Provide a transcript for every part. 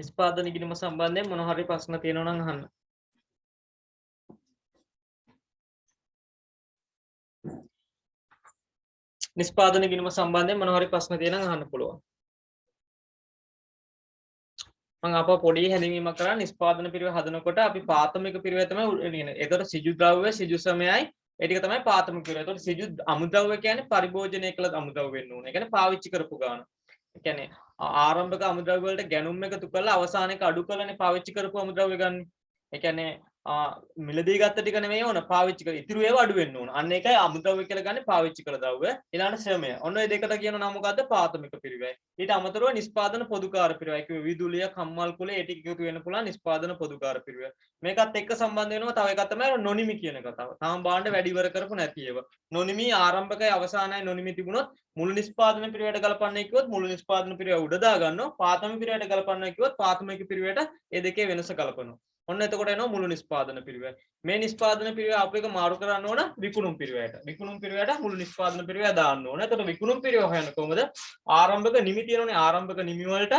නිෂ්පාදන ඉගෙනීම සම්බන්ධයෙන් මොන හරි ප්‍රශ්න තියෙනවා නම් අහන්න. නිෂ්පාදන ඉගෙනීම සම්බන්ධයෙන් මොන හරි ප්‍රශ්න තියෙනවා නම් අහන්න පුළුවන්. මම අපව පොඩි හැඳින්වීමක් කරා නිෂ්පාදන පිරිවෙ හදනකොට අපි ප්‍රාථමික පිරිවෙ තමයි ඉගෙනන්නේ. ඒතකොට සිජු ද්‍රව්‍ය සිජු සමයයි ඒ ටික තමයි ප්‍රාථමික පිරිවෙ. ඒතකොට සිජු අමුද්‍රව්‍ය කියන්නේ පරිභෝජනය කළ අමුද්‍රව්‍ය වෙන්න ඕනේ. ඒ කියන්නේ පාවිච්චි කරපු ගාන. ඒ කියන්නේ ආරම්භක අමුද්‍රව්‍ය වලට ගැනුම් එකතු කරලා අවසානයේක අඩු කරලානේ පාවිච්චි කරපු අමුද්‍රව්‍ය ගන්න. ඒ කියන්නේ මිලදී ගත්ත ටික නෙමෙයි ඕන පාවිච්චි කර ඉතුරු ඒවා අඩු වෙන්න ඕන. අන්න ඒකයි අමුද්‍රව්‍ය කියලා ගන්නේ පාවිච්චි කළ ද්‍රව්‍ය. ඊළඟට ශ්‍රමය. ඔන්න ඔය දෙකට කියන නම මොකද්ද? ප්‍රාථමික පිරිවෙයි. ඊට අමතරව නිෂ්පාදන පොදුකාර පිරිවෙයි. කිව්වේ විදුලිය, කම්මල් කුලය ඒ ටික එකතු වෙන්න පුළුවන් නිෂ්පාදන පොදුකාර පිරිවෙයි. මේකත් එක්ක සම්බන්ධ වෙනවා තව එකක් තමයි නොනිමි කියන කතාව. තාම බාණ්ඩ වැඩි ඉවර කරපු නැති ඒවා. නොනිමි ආරම්භකයි අවසානයි නොනිමි තිබුණොත් මුළු නිෂ්පාදන පිරිවෙයට ගලපන්නේ කිව්වොත් මුළු නිෂ්පාදන පිරිවෙය උඩ දා ගන්නවා. ප්‍රාථමික පිරිවෙයට ගලපන්නේ කිව්වොත් ප්‍රාථමික පිරිවෙයට ඒ දෙකේ වෙනස ගලපනවා. ඔන්න එතකොට එනවා මුළු නිෂ්පාදන පිරිවෙය. මේ නිෂ්පාදන පිරිවෙය අප එක මාරු කරන්න ඕන විකුණුම් පිරිවෙයට. විකුණුම් පිරිවෙයට මුළු නිෂ්පාදන පිරිවෙය දාන්න ඕන. එතකොට විකුණුම් පිරිවෙය හොයන්නේ කොහොමද? ආරම්භක නිමි තියෙනනේ ආරම්භක නිමි වලට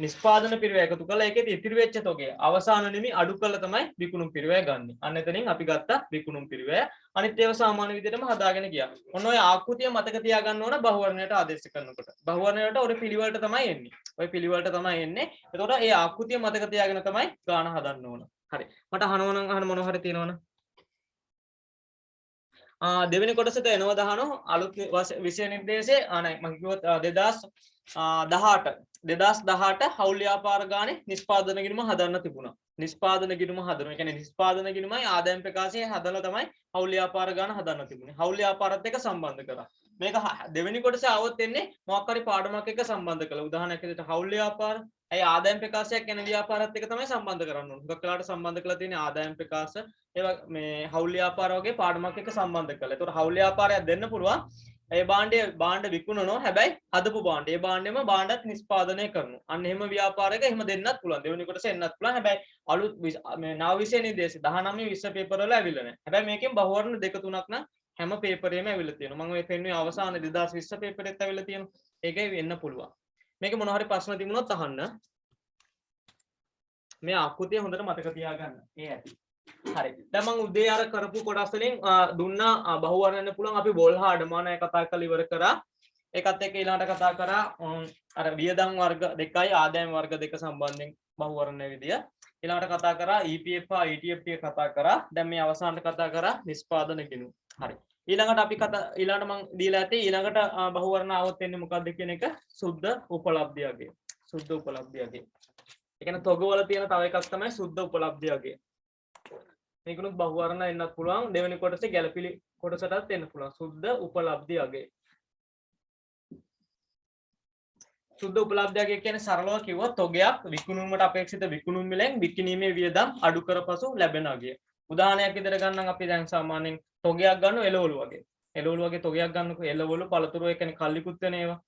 නිෂ්පාදන පිරිවෙය එකතු කරලා ඒකේ ඉතිරි වෙච්ච තොගේ අවසාන නිමි අඩු කරලා තමයි විකුණුම් පිරිවෙය ගන්න. අන්න එතනින් අපි ගත්තා විකුණුම් පිරිවෙය. අනිත් ඒවා සාමාන්‍ය විදිහටම හදාගෙන ගියා. ඔන්න ඔය ආකෘතිය මතක තියාගන්න ඕන බහුවර්ණයට ආදේශ කරනකොට. බහුවර්ණයට ඔය පිළිවෙලට තමයි එන්නේ. ඔය පිළිවෙලට තමයි එන්නේ. එතකොට ඒ ආකෘතිය මතක තියාගෙන තමයි ගාන හදන්න ඕන. හරි. මට අහනවා නම් අහන්න මොනවා හරි තියෙනවනේ. දෙවෙනි කොටසට එනවා දහනෝ අලුත් විෂය නිර්දේශයේ අනේ මම කිව්වොත් 2018 හවුල් ව්‍යාපාර ගානේ නිෂ්පාදන ගිණුම හදන්න තිබුණා. නිෂ්පාදන ගිණුම හදනවා. ඒ කියන්නේ නිෂ්පාදන ගිණුමයි ආදායම් ප්‍රකාශය හදලා තමයි හවුල් ව්‍යාපාර ගාන හදන්න තිබුණේ. හවුල් ව්‍යාපාරත් එක්ක සම්බන්ධ කරා. මේක දෙවෙනි කොටසේ આવොත් එන්නේ මොකක් හරි පාඩමක් එක්ක සම්බන්ධ කළා. උදාහරණයක් විදිහට හවුල් ව්‍යාපාර ඇයි ආදායම් ප්‍රකාශයක් යන ව්‍යාපාරات එක්ක තමයි සම්බන්ධ කරන්න ඕනේ. හුඟක් වෙලාවට සම්බන්ධ කරලා තියෙන්නේ ආදායම් ප්‍රකාශ ඒවා මේ හවුල් ව්‍යාපාර වගේ පාඩමක් එක්ක සම්බන්ධ කරලා. ඒතකොට හවුල් ව්‍යාපාරයක් දෙන්න පුළුවන්. ඒ භාණ්ඩ විකුණනවා. හැබැයි හදපු භාණ්ඩ. ඒ භාණ්ඩෙම භාණ්ඩත් නිෂ්පාදනය කරනවා. අන්න එහෙම ව්‍යාපාරයක එහෙම දෙන්නත් පුළුවන්. දෙවෙනි කොටසේ එන්නත් පුළුවන්. හැබැයි අලුත් මේ නව විෂය නිර්දේශ 19 20 පේපර් වල ඇවිල්ලා නැහැ. හැබැයි මේකෙන් බහුවර්ණ දෙක තුනක් නම් හැම පේපරේම ඇවිල්ලා තියෙනවා. මම ඔය පෙන්වුවේ අවසාන 2020 පේපරෙත් ඇවිල්ලා තියෙනවා. ඒකේ වෙන්න පුළුවන්. මේක මොන හරි ප්‍රශ්න තිබුණොත් අහන්න. මේ ආකෘතිය හොඳට මතක තියාගන්න. ඒ ඇති. හරි. දැන් මම උදේ අර කරපු කොටස් වලින් දුන්නා බහුවර්ණන්න පුළුවන් අපි බෝල් හා අඩමානය කතා කරලා ඉවර කරා. ඒකත් එක්ක ඊළඟට කතා කරා අර වියදම් වර්ග දෙකයි ආදායම් වර්ග දෙක සම්බන්ධයෙන් බහුවර්ණ විදිය. ඊළඟට කතා කරා EPF හා ETF ටික කතා කරා. දැන් මේ අවසානට කතා කරා නිෂ්පාදන ගිණුම. හරි. ඊළඟට අපි ඊළඟට මම දීලා ඇති ඊළඟට බහුවර්ණ આવොත් එන්නේ මොකක්ද කියන එක සුද්ධ උපලබ්ධියගේ. සුද්ධ උපලබ්ධියගේ. ඒ කියන්නේ තොගවල තියෙන තව එකක් තමයි සුද්ධ උපලබ්ධියගේ. මේකනොත් බහුවර්ණ එන්නත් පුළුවන්. දෙවෙනි කොටසේ ගැළපිලි කොටසටත් එන්න පුළුවන්. සුද්ධ උපලබ්ධියගේ. සුද්ධ උපලබ්ධියගේ කියන්නේ සරලව කිව්වොත් තොගයක් විකුණුමට අපේක්ෂිත විකුණුම් මිලෙන් විකිණීමේ වියදම් අඩු කරපසු ලැබෙන අගය. උදාහරණයක් විදිහට ගන්නම් අපි දැන් සාමාන්‍යයෙන් තොගයක් ගන්නවා එළවලු වගේ. එළවලු වගේ තොගයක් ගන්නකො එළවලු පළතුරු ඒ කියන්නේ කල්ලිකුත් වෙන ඒවා.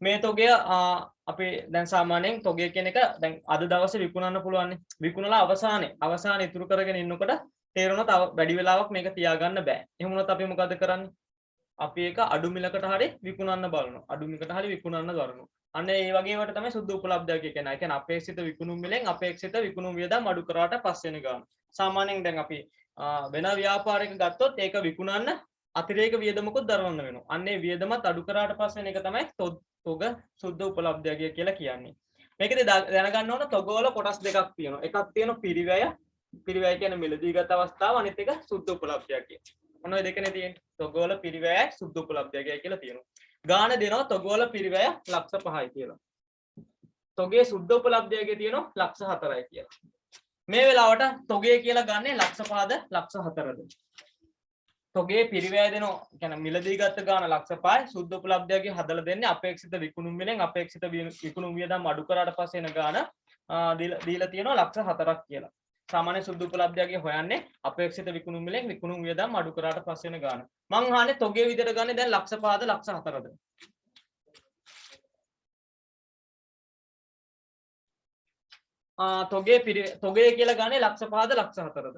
මේ තොගය අපි දැන් සාමාන්‍යයෙන් තොගය කියන එක දැන් අද දවසේ විකුණන්න පුළුවන් නේ. විකුණලා අවසානයේ ඉතුරු කරගෙන ඉන්නකොට තේරෙනවා තව වැඩි වෙලාවක් මේක තියාගන්න බෑ. එහෙම වුණොත් අපි මොකද කරන්නේ? අපි ඒක අඩු මිලකට හරි විකුණන්න බලනවා. අඩු මිලකට හරි විකුණන්න කරනවා. අන්න ඒ වගේ වට තමයි සුද්ධ උපලබ්ධයක් කියන්නේ. ඒ කියන්නේ අපේක්ෂිත විකුණුම් මිලෙන් අපේක්ෂිත විකුණුම් වියදම් අඩු කරාට පස්සේ වෙන ගාන. සාමාන්‍යයෙන් දැන් අපි වෙන ව්‍යාපාරයක ගත්තොත් ඒක විකුණන්න අතිරේක වියදමකුත් දරවන්න වෙනවා. අන්න ඒ වියදමත් අඩු කරාට පස්සේ වෙන එක තමයි තොග සුද්ධ උපලබ්ධයක් කියලා කියන්නේ. මේකදී දැනගන්න ඕන තොගවල කොටස් දෙකක් තියෙනවා. එකක් තියෙනවා පිරිවැය. පිරිවැය කියන්නේ මිලදීගත අවස්ථාව. අනිත් එක සුද්ධ උපලබ්ධයක් කියන්නේ. මොන ඔය දෙකනේ තියෙන්නේ. තොගවල පිරිවැය සුද්ධ උපලබ්ධයක් කියලා තියෙනවා. ගාන දෙනවා තොගවල පිරිවැය ලක්ෂ 5යි කියලා. තොගේ සුද්ධ උපලබ්ධයගේ තියෙනවා ලක්ෂ 4යි කියලා. මේ වෙලාවට තොගේ කියලා ගන්නේ ලක්ෂ 5ද ලක්ෂ 4ද? තොගේ පිරිවැය දෙනවා කියන්නේ මිලදී ගත්ත ගාන ලක්ෂ 5යි සුද්ධ උපලබ්ධයගේ හදලා දෙන්නේ අපේක්ෂිත විකුණුම් මිලෙන් අපේක්ෂිත විකුණුම් වියදම් අඩු කරාට පස්සේ එන ගාන දීලා තියෙනවා ලක්ෂ 4ක් කියලා. සාමාන්‍ය සුද්ධ උපලබ්ධයගේ හොයන්නේ අපේක්ෂිත විකුණුම් මිලෙන් විකුණුම් වියදම් අඩු කරාට පස්සේ එන ගාන. මං අහන්නේ තොගේ විදිහට ගන්නේ දැන් ලක්ෂ 5ද ලක්ෂ 4ද? තොගේ කියලා ගන්නේ ලක්ෂ 5ද ලක්ෂ 4ද?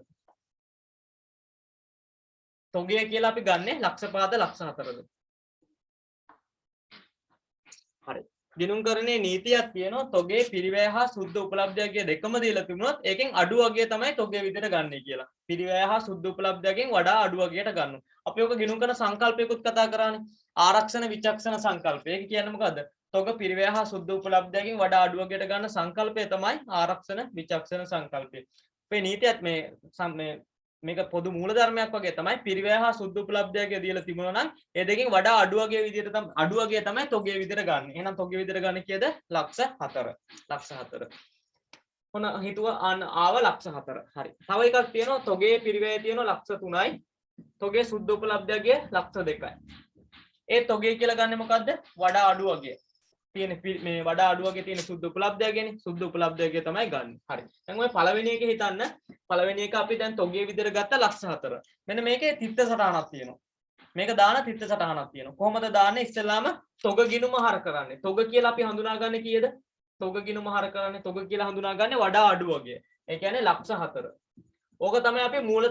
තොගේ කියලා අපි ගන්නේ ලක්ෂ 5ද ලක්ෂ 4ද? හරි. ගිණුම්කරණයේ නීතියක් තියෙනවා තොගේ පිරිවැය හා සුද්ධ උපලබ්ධයගේ දෙකම දීලා තිබුණොත් ඒකෙන් අඩු වගේ තමයි තොගේ විදිහට ගන්නයි කියලා. පිරිවැය හා සුද්ධ උපලබ්ධයගෙන් වඩා අඩු වගේට ගන්නවා. අපි ඔක ගිණුම් කරන සංකල්පයකුත් කතා කරානේ. ආරක්ෂණ විචක්ෂණ සංකල්පය. ඒක කියන්නේ මොකද්ද? තොග පිරිවැය හා සුද්ධ උපලබ්ධයගෙන් වඩා අඩු වගේට ගන්න සංකල්පය තමයි ආරක්ෂණ විචක්ෂණ සංකල්පය. අපේ නීතියත් මේ මේක පොදු මූලධර්මයක් වගේ තමයි පිරිවැය හා සුද්ධ උපලබ්ධයගේ දීලා තිබුණා නම් ඒ දෙකෙන් වඩා අඩු වගේ විදිහට තමයි අඩු වගේ තමයි තොගේ විදිහට ගන්න. එහෙනම් තොගේ විදිහට ගන්න කීයද? ලක්ෂ 4. ලක්ෂ 4. ඔන්න හිතුවා ආව ලක්ෂ 4. හරි. තව එකක් තියෙනවා තොගේ පිරිවැය තියෙනවා ලක්ෂ 3යි. තොගේ සුද්ධ උපලබ්ධයගේ ලක්ෂ 2යි. ඒ තොගේ කියලා ගන්නෙ මොකද්ද? වඩා අඩු වගේ. තියෙන මේ වඩා අඩු වගේ තියෙන සුද්ධ උපලබ්ධයගේනේ. සුද්ධ උපලබ්ධයගේ තමයි ගන්න. හරි. දැන් ඔය පළවෙනි එකේ හිතන්න. පළවෙනි එක අපි දැන් තොගේ විදිහට ගත්ත ලක්ෂ 4. මෙන්න මේකේ තිත්ත සටහනක් තියෙනවා. මේක දාන තිත්ත සටහනක් තියෙනවා. කොහොමද දාන්නේ? ඉස්සෙල්ලාම තොග ගිණුම හර කරන්නේ. තොග කියලා අපි හඳුනාගන්නේ කීයද? තොග ගිණුම හර කරන්නේ තොග කියලා හඳුනාගන්නේ වඩා අඩු වගේ. ඒ කියන්නේ ලක්ෂ 4. ඕක තමයි අපි මූල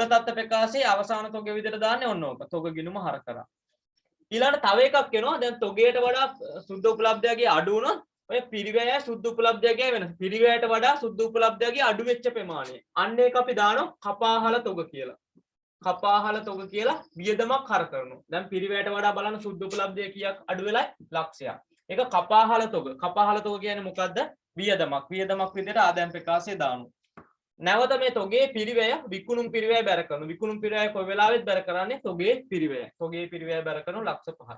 තත්ත්ව ප්‍රකාශයේ අවසාන තොගේ විදිහට දාන්නේ ඔන්න ඕක. තොග ගිණුම හර කරා. ඊළඟට තව එකක් එනවා. දැන් තොගයට වඩා සුද්ධ උපලබ්ධයගේ අඩු වුණොත් ඔය පිරිවැය සුද්ධ උපලබ්ධයගේ වෙනස. පිරිවැයට වඩා සුද්ධ උපලබ්ධයගේ අඩු වෙච්ච ප්‍රමාණය. අන්න ඒක අපි දානවා කපාහල තොග කියලා. කපාහල තොග කියලා වියදමක් හර කරනවා. දැන් පිරිවැයට වඩා බලන්න සුද්ධ උපලබ්ධය කීයක් අඩු වෙලයි? ලක්ෂයක්. ඒක කපාහල තොග. කපාහල තොග කියන්නේ මොකද්ද? වියදමක්. වියදමක් විදිහට ආදායම් ප්‍රකාශය දානවා. නැවත මේ තොගේ පිරිවැය විකුණුම් පිරිවැය බැර කරනවා. විකුණුම් පිරිවැය කොයි වෙලාවෙත් බැර කරන්නේ තොගේ පිරිවැය. තොගේ පිරිවැය බැර කරන ලක්ෂ 5ක්.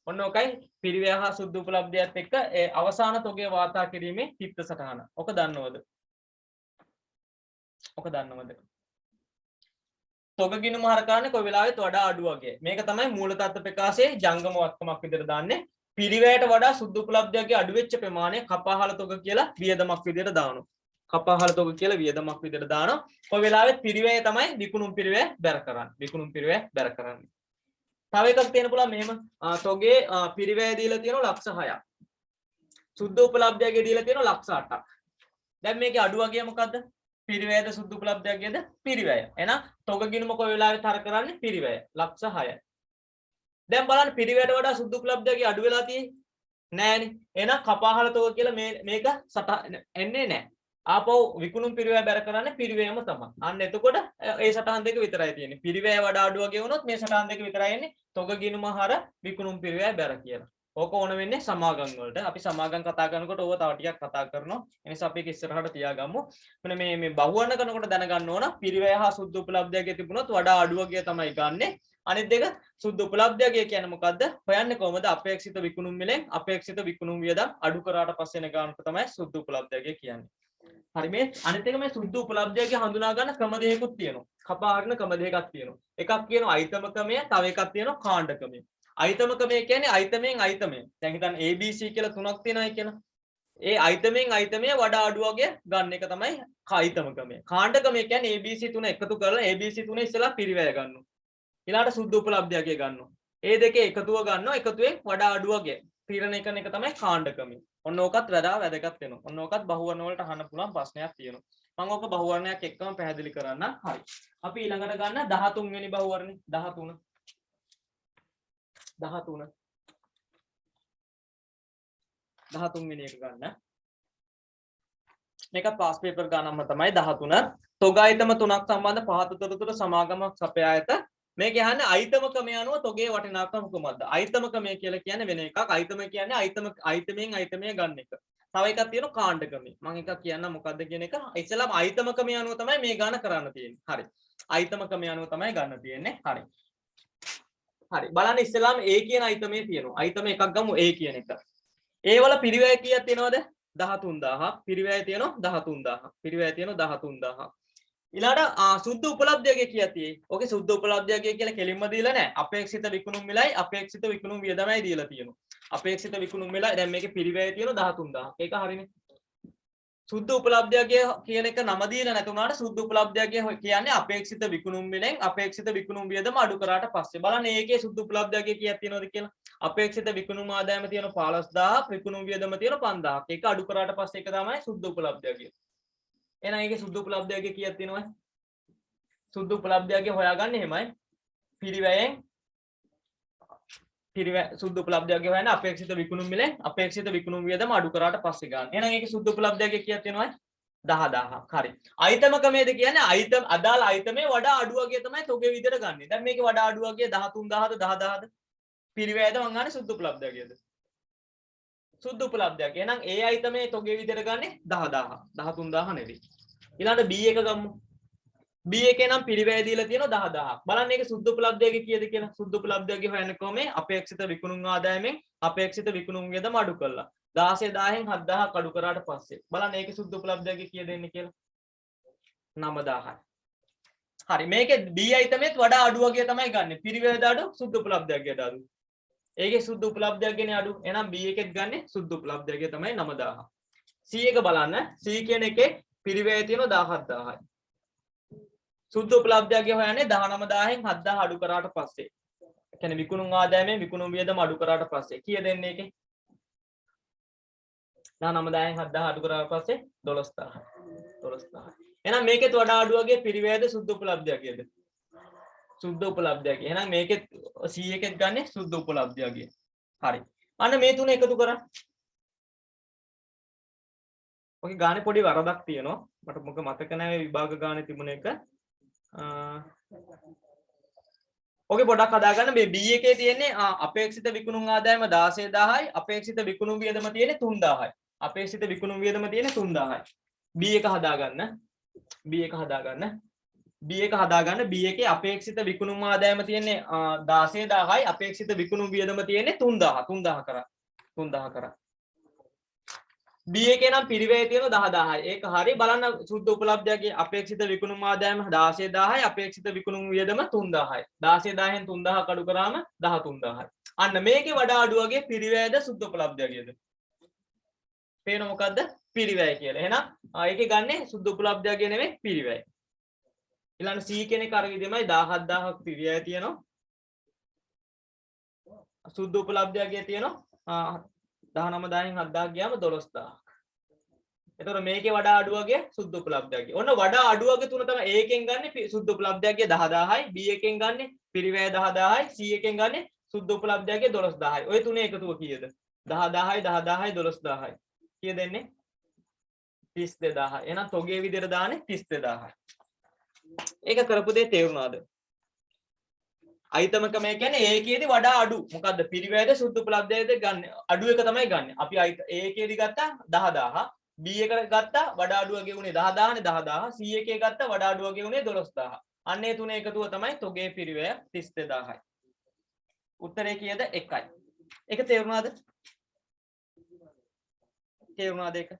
ඔන්න ඔකයි පිරිවැය හා සුද්ධ උපලබ්ධයත් එක්ක ඒ අවසාන තොගේ වාර්තා කිරීමේ තිත්ත සටහන. ඔක දන්නවද? ඔක දන්නවද? තොග ගිණුම හර කරන්නේ කොයි වෙලාවෙත් වඩා අඩු වගේ. මේක තමයි මූල තත්ත්ව ප්‍රකාශයේ ජංගම වත්කමක් විදිහට දාන්නේ. පිරිවැයට වඩා සුද්ධ උපලබ්ධයගේ අඩු වෙච්ච ප්‍රමාණය කපාහල තොග කියලා වියදමක් විදිහට දානවා. කපාහල තොග කියලා වියදමක් විදිහට දානවා. කොයි වෙලාවෙත් පිරිවැය තමයි විකුණුම් පිරිවැය බැර කරන්නේ. විකුණුම් පිරිවැය බැර කරන්නේ. තව එකක් තියෙන පුළුවන් මෙහෙම තොගේ පිරිවැය දීලා තියෙනවා ලක්ෂ 6ක්. සුද්ධ උපලබ්ධයගේ දීලා තියෙනවා ලක්ෂ 8ක්. දැන් මේකේ අඩු වගේ මොකද්ද? පිරිවැයද සුද්ධ උපලබ්ධයගේද? පිරිවැය. එහෙනම් තොග ගිණුම කොයි වෙලාවෙත් හර කරන්නේ පිරිවැය. ලක්ෂ 6යි. දැන් බලන්න පිරිවැයට වඩා සුද්ධ උපලබ්ධයගේ අඩු වෙලා තියෙන්නේ නෑනේ. එහෙනම් කපාහල තොග කියලා මේක එන්නේ නෑ. ආපහු විකුණුම් පිරිවැය බැර කරන්නේ පිරිවැයම තමයි. අන්න එතකොට ඒ සටහන් දෙක විතරයි තියෙන්නේ. පිරිවැය වඩා අඩු වගේ වුණොත් මේ සටහන් දෙක විතරයි එන්නේ. තොග ගිණුම හර විකුණුම් පිරිවැය බැර කියලා. ඕක ඕන වෙන්නේ සමාගම් වලට. අපි සමාගම් කතා කරනකොට ඕව තව ටිකක් කතා කරනවා. ඒ නිසා අපි ඒක ඉස්සරහට තියාගමු. මෙන්න මේ බහුවර්ණ කරනකොට දැනගන්න ඕන පිරිවැය හා සුද්ධ උපලබ්ධයගේ තිබුණොත් වඩා අඩු වගේ තමයි ගන්නෙ. අනිත් දෙක සුද්ධ උපලබ්ධයගේ කියන්නේ මොකද්ද? හොයන්නේ කොහමද? අපේක්ෂිත විකුණුම් මිලෙන් අපේක්ෂිත විකුණුම් වියදම් අඩු කරාට පස්සේ එන ගානට තමයි සුද්ධ උපලබ්ධයගේ කියන්නේ. හරි මේ අනිත් එක මේ සුද්ධ උපලබ්ධයගේ හඳුනා ගන්න ක්‍රම දෙකකුත් තියෙනවා. කපාහරන ක්‍රම දෙකක් තියෙනවා. එකක් කියනවා අයිතම ක්‍රමය, තව එකක් තියෙනවා කාණ්ඩ ක්‍රමය. අයිතම ක්‍රමය කියන්නේ අයිතමෙන් අයිතමෙන්. දැන් හිතන්න ABC කියලා තුනක් තියෙනවායි කියන. ඒ අයිතමෙන් අයිතමේ වඩා අඩු වගේ ගන්න එක තමයි අයිතම ක්‍රමය. කාණ්ඩ ක්‍රමය කියන්නේ ABC තුන එකතු කරලා ABC තුන ඉස්සලා පිරිවැය ගන්නවා. ඊළාට සුද්ධ උපලබ්ධයගේ ගන්නවා. ඒ දෙකේ එකතුව ගන්නවා. එකතුවෙන් වඩා අඩු වගේ තීරණය කරන එක තමයි කාණ්ඩ ක්‍රමය. ඔන්න ඕකත් වඩා වැදගත් වෙනවා. ඔන්න ඕකත් බහුවර්ණ වලට අහන්න පුළුවන් ප්‍රශ්නයක් තියෙනවා. මම ඕක බහුවර්ණයක් එක්කම පැහැදිලි කරන්නම්. හරි. අපි ඊළඟට ගන්න 13 වෙනි බහුවර්ණේ 13 වෙනි එක ගන්න. මේක පාස් පේපර් ගානක්ම තමයි 13. තොගායිතම තුනක් සම්බන්ධ පහත තොරතුරු සමාගමක් සපයා ඇත. මේක යහන්නේ අයිතම ක්‍රමය අනුව තොගේ වටිනාකම කොහොමද? අයිතම ක්‍රමය කියලා කියන්නේ වෙන එකක්. අයිතම කියන්නේ අයිතමෙන් අයිතමේ ගන්න එක. තව එකක් තියෙනවා කාණ්ඩ ක්‍රමය. මම එකක් කියන්නම් මොකද්ද කියන එක. ඉස්සෙල්ලාම අයිතම ක්‍රමය අනුව තමයි මේ ගාන කරන්න තියෙන්නේ. හරි. අයිතම ක්‍රමය අනුව තමයි ගන්න තියෙන්නේ. හරි. හරි. බලන්න ඉස්සෙල්ලාම A කියන අයිතමේ තියෙනවා. අයිතම එකක් ගමු A කියන එක. A වල පිරිවැය කීයක් තියෙනවද? 13000ක්. පිරිවැය තියෙනවා 13000ක්. පිරිවැය තියෙනවා 13000ක්. ඊළඟට සුද්ධ උපලබ්ධයගේ කීයක් තියෙයි? ඕකේ සුද්ධ උපලබ්ධයගේ කියලා කෙලින්ම දීලා නැහැ. අපේක්ෂිත විකුණුම් මිලයි අපේක්ෂිත විකුණුම් වියදමයි දීලා තියෙනවා. අපේක්ෂිත විකුණුම් මිල දැන් මේකේ පිරිවැය තියෙනවා 13000ක්. ඒක හරිනේ. සුද්ධ උපලබ්ධයගේ කියන එක නම දීලා නැතුණාට සුද්ධ උපලබ්ධයගේ කියන්නේ අපේක්ෂිත විකුණුම් මිලෙන් අපේක්ෂිත විකුණුම් වියදම අඩු කරාට පස්සේ බලන්න මේකේ සුද්ධ උපලබ්ධයගේ කීයක් තියෙනවද කියලා. අපේක්ෂිත විකුණුම් ආදායම තියෙනවා 15000ක්, විකුණුම් වියදම තියෙනවා 5000ක්. ඒක අඩු කරාට පස්සේ එක තමයි සුද්ධ උපලබ්ධයගේ. එහෙනම් ඒකේ සුද්ධ උපලබ්ධයගේ කීයක් තියෙනවද? සුද්ධ උපලබ්ධයගේ හොයාගන්න එහෙමයි. සුද්ධ උපලබ්ධයගේ හොයන්න අපේක්ෂිත විකුණුම් මිලෙන් අපේක්ෂිත විකුණුම් වියදම අඩු කරාට පස්සේ ගන්න. එහෙනම් ඒකේ සුද්ධ උපලබ්ධයගේ කීයක් තියෙනවද? 10000ක්. හරි. අයිතම ක්‍රමයේද කියන්නේ අයිතම අදාළ අයිතමේ වඩා අඩු වගේ තමයි තොගේ විදිහට ගන්නෙ. දැන් මේකේ වඩා අඩු වගේ 13000ද 10000ද පිරිවැයද මං ගන්නේ සුද්ධ උපලබ්ධයගේද? සුද්ධ උපලබ්ධයක. එහෙනම් ඒ අයිතමේ තොගේ විදිහට ගන්නේ 10000. 13000 නෙවෙයි. ඊළඟට B එක ගමු. B එකේ නම් පිරිවැය දීලා තියෙනවා 10000ක්. බලන්න මේකේ සුද්ධ උපලබ්ධයගේ කීයද කියලා. සුද්ධ උපලබ්ධයගේ හොයන්න ක්‍රමේ අපේක්ෂිත විකුණුම් ආදායමෙන් අපේක්ෂිත විකුණුම් වියදම අඩු කළා. 16000න් 7000ක් අඩු කරාට පස්සේ බලන්න ඒකේ සුද්ධ උපලබ්ධයගේ කීයද එන්නේ කියලා. 9000යි. හරි මේකේ B අයිතමෙත් වඩා අඩු වගේ තමයි ගන්නෙ. පිරිවැයද අඩු සුද්ධ උපලබ්ධයගේ අඩු. ඒකේ සුද්ධ උපලබ්ධයගේනේ අඩු. එහෙනම් B එකෙත් ගන්නෙ සුද්ධ උපලබ්ධයගේ තමයි 9000. C එක බලන්න. C කියන එකේ පිරිවැය තියෙනවා 17000යි. සුද්ධ උපලබ්ධයගේ හොයන්නේ 19000න් 7000 අඩු කරාට පස්සේ. ඒ කියන්නේ විකුණුම් ආදායමෙන් විකුණුම් වියදම අඩු කරාට පස්සේ කීයද එන්නේ ඒකේ? 19000න් 7000 අඩු කරාට පස්සේ 12000. 12000. එහෙනම් මේකෙත් වඩා අඩු වගේ පිරිවැයද සුද්ධ උපලබ්ධයගේද? සුද්ධ උපලබ්ධයගේ. එහෙනම් මේකෙත් C එකෙත් ගන්නෙ සුද්ධ උපලබ්ධයගේ. හරි. අන්න මේ තුන එකතු කරා. ඔකේ ගානේ පොඩි වරදක් තියෙනවා. මට මොක මතක නැහැ විභාග ගානේ තිබුණ එක. ඔකේ පොඩක් හදාගන්න මේ B එකේ තියෙන්නේ අපේක්ෂිත විකුණුම් ආදායම 16000යි අපේක්ෂිත විකුණුම් වියදම තියෙන්නේ 3000යි. අපේක්ෂිත විකුණුම් වියදම තියෙන්නේ 3000යි. B එක හදාගන්න. B එක හදාගන්න. B එක හදාගන්න. B එකේ අපේක්ෂිත විකුණුම් ආදායම තියෙන්නේ 16000යි අපේක්ෂිත විකුණුම් වියදම තියෙන්නේ 3000. 3000 කරා. 3000 කරා. B එකේ නම් පිරිවැය තියෙනවා 10000යි. ඒක හරිය බලන්න සුද්ධ උපලබ්ධයගේ අපේක්ෂිත විකුණුම් ආදායම 16000යි අපේක්ෂිත විකුණුම් වියදම 3000යි. 16000න් 3000 අඩු කරාම 13000යි. අන්න මේකේ වඩා අඩු වගේ පිරිවැයද සුද්ධ උපලබ්ධයගේද? පේන මොකද්ද? පිරිවැය කියලා. එහෙනම් ඒකේ ගන්නෙ සුද්ධ උපලබ්ධයගේ නෙමෙයි පිරිවැය. ඊළඟ C කෙනෙක් අර විදිහමයි 17000ක් පිරිවැය තියෙනවා. සුද්ධ උපලබ්ධයගේ තියෙනවා 19000න් 7000 ගියාම 12000ක්. එතකොට මේකේ වඩා අඩු වගේ සුද්ධ උපලබ්ධයගේ. ඔන්න වඩා අඩු වගේ තුන තමයි A එකෙන් ගන්නෙ සුද්ධ උපලබ්ධයගේ 10000යි, B එකෙන් ගන්නෙ පිරිවැය 10000යි, C එකෙන් ගන්නෙ සුද්ධ උපලබ්ධයගේ 12000යි. ඔය තුනේ එකතුව කීයද? 10000යි 10000යි 12000යි. කීයද එන්නේ? 32000. එහෙනම් තොගේ විදිහට දාන්නේ 32000යි. ඒක කරපු දේ තේරුණාද? අයිතම ක්‍රමය කියන්නේ ඒකේදී වඩා අඩු. මොකද්ද? පිරිවැයද සුද්ධ උපලබ්ධයද ගන්න. අඩු එක තමයි ගන්න. අපි ඒකේදී ගත්තා 10000. B එක ගත්තා වඩා අඩු වගේ උනේ 10000 නේ 10000. C එකේ ගත්තා වඩා අඩු වගේ උනේ 12000. අන්න ඒ තුන එකතුව තමයි තොගේ පිරිවැය 32000යි. උත්තරේ කීයද? 1යි. ඒක තේරුණාද? තේරුණාද ඒක?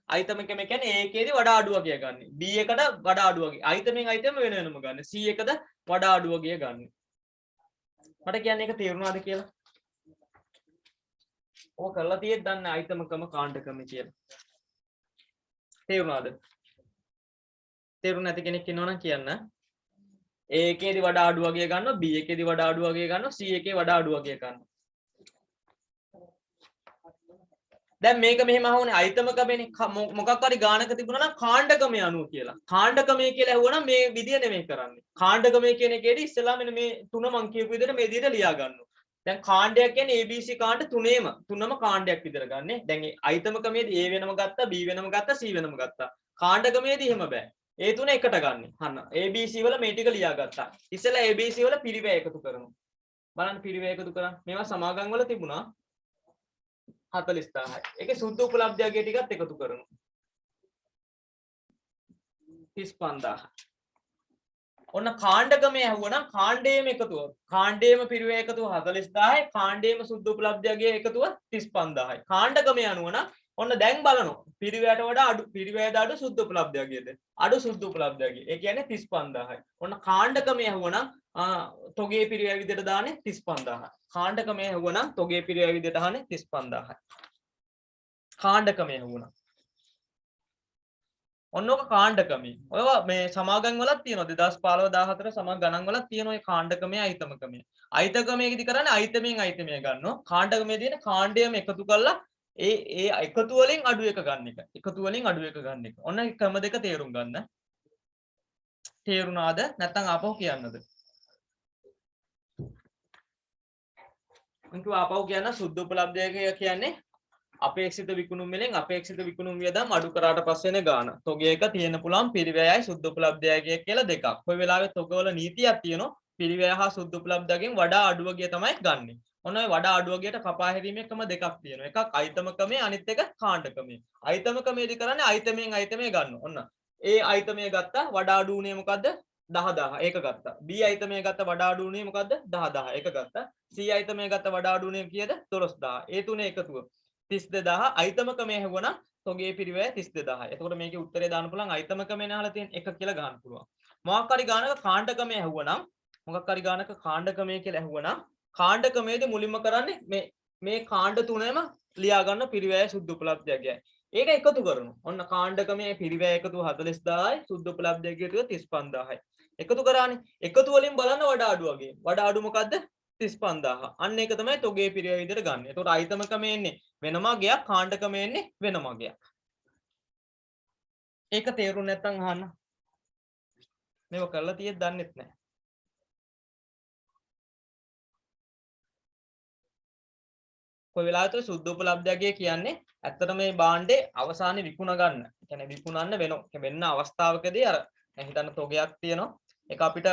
අයිතම ක්‍රමය කියන්නේ ඒකේදී වඩා අඩු වගේ ගන්න. B එකට වඩා අඩු වගේ. අයිතමෙන් අයිතම වෙන වෙනම ගන්න. C එකද වඩා අඩු වගේ ගන්න. මට කියන්නේ ඒක තේරුණාද කියලා? ඕක කරලා තියෙද්දි දන්නේ අයිතම ක්‍රම කාණ්ඩ ක්‍රම කියලා. තේරුණාද? තේරුණ නැති කෙනෙක් ඉන්නවනම් කියන්න. A එකේදී වඩා අඩු වගේ ගන්නවා, B එකේදී වඩා අඩු වගේ ගන්නවා, C එකේ වඩා අඩු වගේ ගන්නවා. දැන් මේක මෙහෙම අහුනේ අයිතම ක්‍රමනේ මොකක් හරි ගානක තිබුණා නම් කාණ්ඩකමය අනුව කියලා. කාණ්ඩකමය කියලා ඇහුවනම් මේ විදිය නෙමෙයි කරන්නේ. කාණ්ඩකමය කියන එකේදී ඉස්සෙල්ලා මෙන්න මේ තුන මං කියපු විදිහට මේ විදිහට ලියා ගන්නවා. දැන් කාණ්ඩයක් කියන්නේ ABC කාණ්ඩ තුනම කාණ්ඩයක් විතර ගන්නෙ. දැන් අයිතම ක්‍රමයේදී A වෙනම ගත්තා, B වෙනම ගත්තා, C වෙනම ගත්තා. කාණ්ඩකමයේදී එහෙම බෑ. ඒ තුන එකට ගන්න. අන්න ABC වල මේ ටික ලියා ගත්තා. ඉස්සෙල්ලා ABC වල පිරිවැය එකතු කරනවා. බලන්න පිරිවැය එකතු කරා. මේවා සමාගම් වල තිබුණා. 40000යි. ඒකේ සුද්ධ උපලබ්ධයගේ ටිකත් එකතු කරනවා. 35000. ඔන්න කාණ්ඩකමේ ඇහුවනම් කාණ්ඩයේම එකතුව. කාණ්ඩයේම පිරිවැය එකතුව 40000යි. කාණ්ඩයේම සුද්ධ උපලබ්ධයගේ එකතුව 35000යි. කාණ්ඩකමේ අනුව නම් ඔන්න දැන් බලනවා. පිරිවැයට වඩා අඩු පිරිවැයද අඩු සුද්ධ උපලබ්ධයගේද? අඩු සුද්ධ උපලබ්ධයගේ. ඒ කියන්නේ 35000යි. ඔන්න කාණ්ඩකමේ ඇහුවනම් තොගේ පිරිවැය විදිහට දාන්නේ 35000යි. කාණ්ඩකමේ ඇහුවනම් තොගේ පිරිවැය විදිහට දාන්නේ 35000යි. කාණ්ඩකමේ ඇහුවනම් ඔන්න ඔක කාණ්ඩකමේ. ඔය මේ සමාගම් වලත් තියෙනවා 2015 14 සමාගම් ගණන් වලත් තියෙනවා මේ කාණ්ඩකමේ අයිතමකමේ. අයිතකමේදී කරන්නේ අයිතමෙන් අයිතමේ ගන්නවා. කාණ්ඩකමේ තියෙන කාණ්ඩයම එකතු කරලා ඒ එකතු වලින් අඩු එක ගන්න එක. එකතු වලින් අඩු එක ගන්න එක. ඔන්න ක්‍රම දෙක තේරුම් ගන්න. තේරුණාද? නැත්නම් ආපහු කියන්නද? මම කිව්වා ආපහු කියන සුද්ධ උපලබ්ධය කියන්නේ අපේක්ෂිත විකුණුම් මිලෙන් අපේක්ෂිත විකුණුම් වියදම් අඩු කරාට පස්සේ වෙන ගාණ. තොගයක තියෙන පුළුවන් පිරිවැයයි සුද්ධ උපලබ්ධයයි කියලා දෙකක්. කොයි වෙලාවෙත් තොගවල නීතියක් තියෙනවා. පිරිවැය හා සුද්ධ උපලබ්ධයෙන් වඩා අඩුව ගිය තමයි ගන්නෙ. ඔන්න ඔය වඩා අඩුව ගියට කපා හැරීමේ ක්‍රම දෙකක් තියෙනවා. එකක් අයිතම ක්‍රමය අනිත් එක කාණ්ඩ ක්‍රමය. අයිතම ක්‍රමයේදී කරන්නේ අයිතමෙන් අයිතමේ ගන්නවා. ඔන්න. ඒ අයිතමයේ ගත්තා වඩා අඩු උනේ මොකද්ද? 10000 ඒක ගත්තා. B අයිතමයේ ගත්ත වඩා අඩු උනේ මොකද්ද? 10000 ඒක ගත්තා. C අයිතමයේ ගත්ත වඩා අඩු උනේ කීයද? 12000. ඒ තුනේ එකතුව 32000 අයිතම ක්‍රමය හැවුවනම් තොගේ පිරිවැය 32000. එතකොට මේකේ උත්තරේ දාන්න පුළුවන් අයිතම ක්‍රමයෙන් අහලා තියෙන 1 කියලා ගන්න පුළුවන්. මොකක් හරි ගානක කාණ්ඩ ක්‍රමය හැවුවනම් මොකක් හරි ගානක කාණ්ඩ ක්‍රමය කියලා ඇහුවනම් කාණ්ඩ ක්‍රමයේදී මුලින්ම කරන්නේ මේ කාණ්ඩ තුනම ලියා ගන්න පිරිවැය සුද්ධ උපලබ්ධය කියයි. ඒක එකතු කරනවා. ඔන්න කාණ්ඩ ක්‍රමයේ පිරිවැය එකතු 40000යි සුද්ධ උපලබ්ධය එකතු 35000යි. එකතු කරානේ. එකතු වලින් බලන්න වඩා අඩු වගේ. වඩා අඩු මොකද්ද? 35000. අන්න ඒක තමයි තොගේ පිරිවැය විදිහට ගන්න. එතකොට අයිතම ක්‍රමයේ එන්නේ වෙනම ගයක්, කාණ්ඩ ක්‍රමයේ එන්නේ වෙනම ගයක්. ඒක තේරුම් නැත්නම් අහන්න. මේක කරලා තියෙද්දි දන්නෙත් නැහැ. කොයි වෙලාවකද සුද්ධ උපලබ්ධය කියන්නේ ඇත්තට මේ භාණ්ඩේ අවසානයේ විකුණ ගන්න. ඒ කියන්නේ විකුණන්න වෙන්න අවස්ථාවකදී අර දැන් හිතන්න තොගයක් තියෙනවා. ඒක අපිට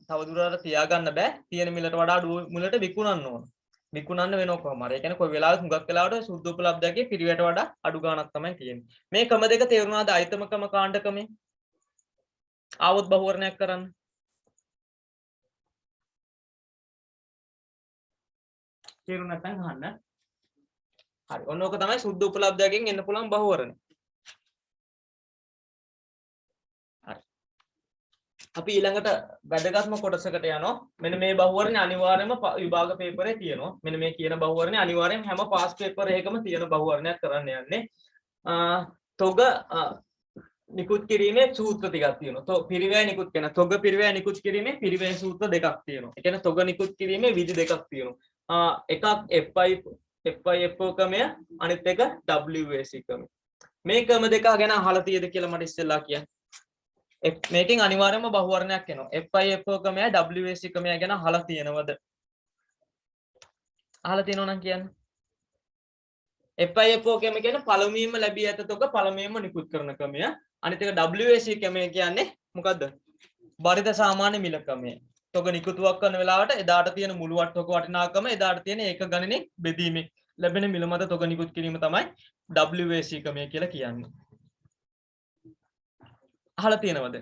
තවදුරටත් තියාගන්න බෑ. තියෙන මිලට වඩා අඩු මිලට විකුණන්න ඕන. විකුණන්න වෙනව කොහොම හරි. ඒ කියන්නේ කොයි වෙලාවක හුඟක් වෙලාවට සුද්ධ උපලබ්ධයගේ පිරිවැයට වඩා අඩු ගාණක් තමයි තියෙන්නේ. මේ ක්‍රම දෙක තේරුණාද? අයිතම ක්‍රම කාණ්ඩ ක්‍රමේ. ආවොත් බහුවර්ණයක් කරන්න. තේරුණ නැත්නම් අහන්න. හරි. ඔන්න ඕක තමයි සුද්ධ උපලබ්ධයෙන් එන්න පුළුවන් බහුවරණය. හරි. අපි ඊළඟට වැදගත්ම කොටසකට යනවා. මෙන්න මේ බහුවරණය අනිවාර්යයෙන්ම විභාග පේපරේ තියෙනවා. මෙන්න මේ කියන බහුවරණය අනිවාර්යයෙන් හැම පාස් පේපර් එකකම තියෙන බහුවරණයක් කරන්න යන්නේ. තොග නිකුත් කිරීමේ සූත්‍ර ටිකක් තියෙනවා. පිරිවැය නිකුත් කරන තොග පිරිවැය නිකුත් කිරීමේ පිරිවැය සූත්‍ර දෙකක් තියෙනවා. ඒ කියන්නේ තොග නිකුත් කිරීමේ විධි දෙකක් තියෙනවා. එකක් FIFO ක්‍රමය අනිත් එක WAC ක්‍රමය. මේ ක්‍රම දෙක ගැන අහලා තියෙද කියලා මට ඉස්සෙල්ලා කියන්න. මේකෙන් අනිවාර්යයෙන්ම බහුවර්ණයක් එනවා. FIFO ක්‍රමය WAC ක්‍රමය ගැන අහලා තියෙනවද? අහලා තියෙනව නම් කියන්න. FIFO ක්‍රමය කියන්නේ පළමුවෙන්ම ලැබී ඇත තොග පළමුවෙන්ම නිකුත් කරන ක්‍රමය. අනිත් එක WAC ක්‍රමය කියන්නේ මොකද්ද? බරිත සාමාන්‍ය මිල ක්‍රමය. තොග නිකුතුවක් කරන වෙලාවට එදාට තියෙන මුළු වට්ටක වටිනාකම එදාට තියෙන ඒක ගණනේ බෙදීමේ ලැබෙන මිල මත තොග නිකුත් කිරීම තමයි WAC ක්‍රමය කියලා කියන්නේ. අහලා තියෙනවද?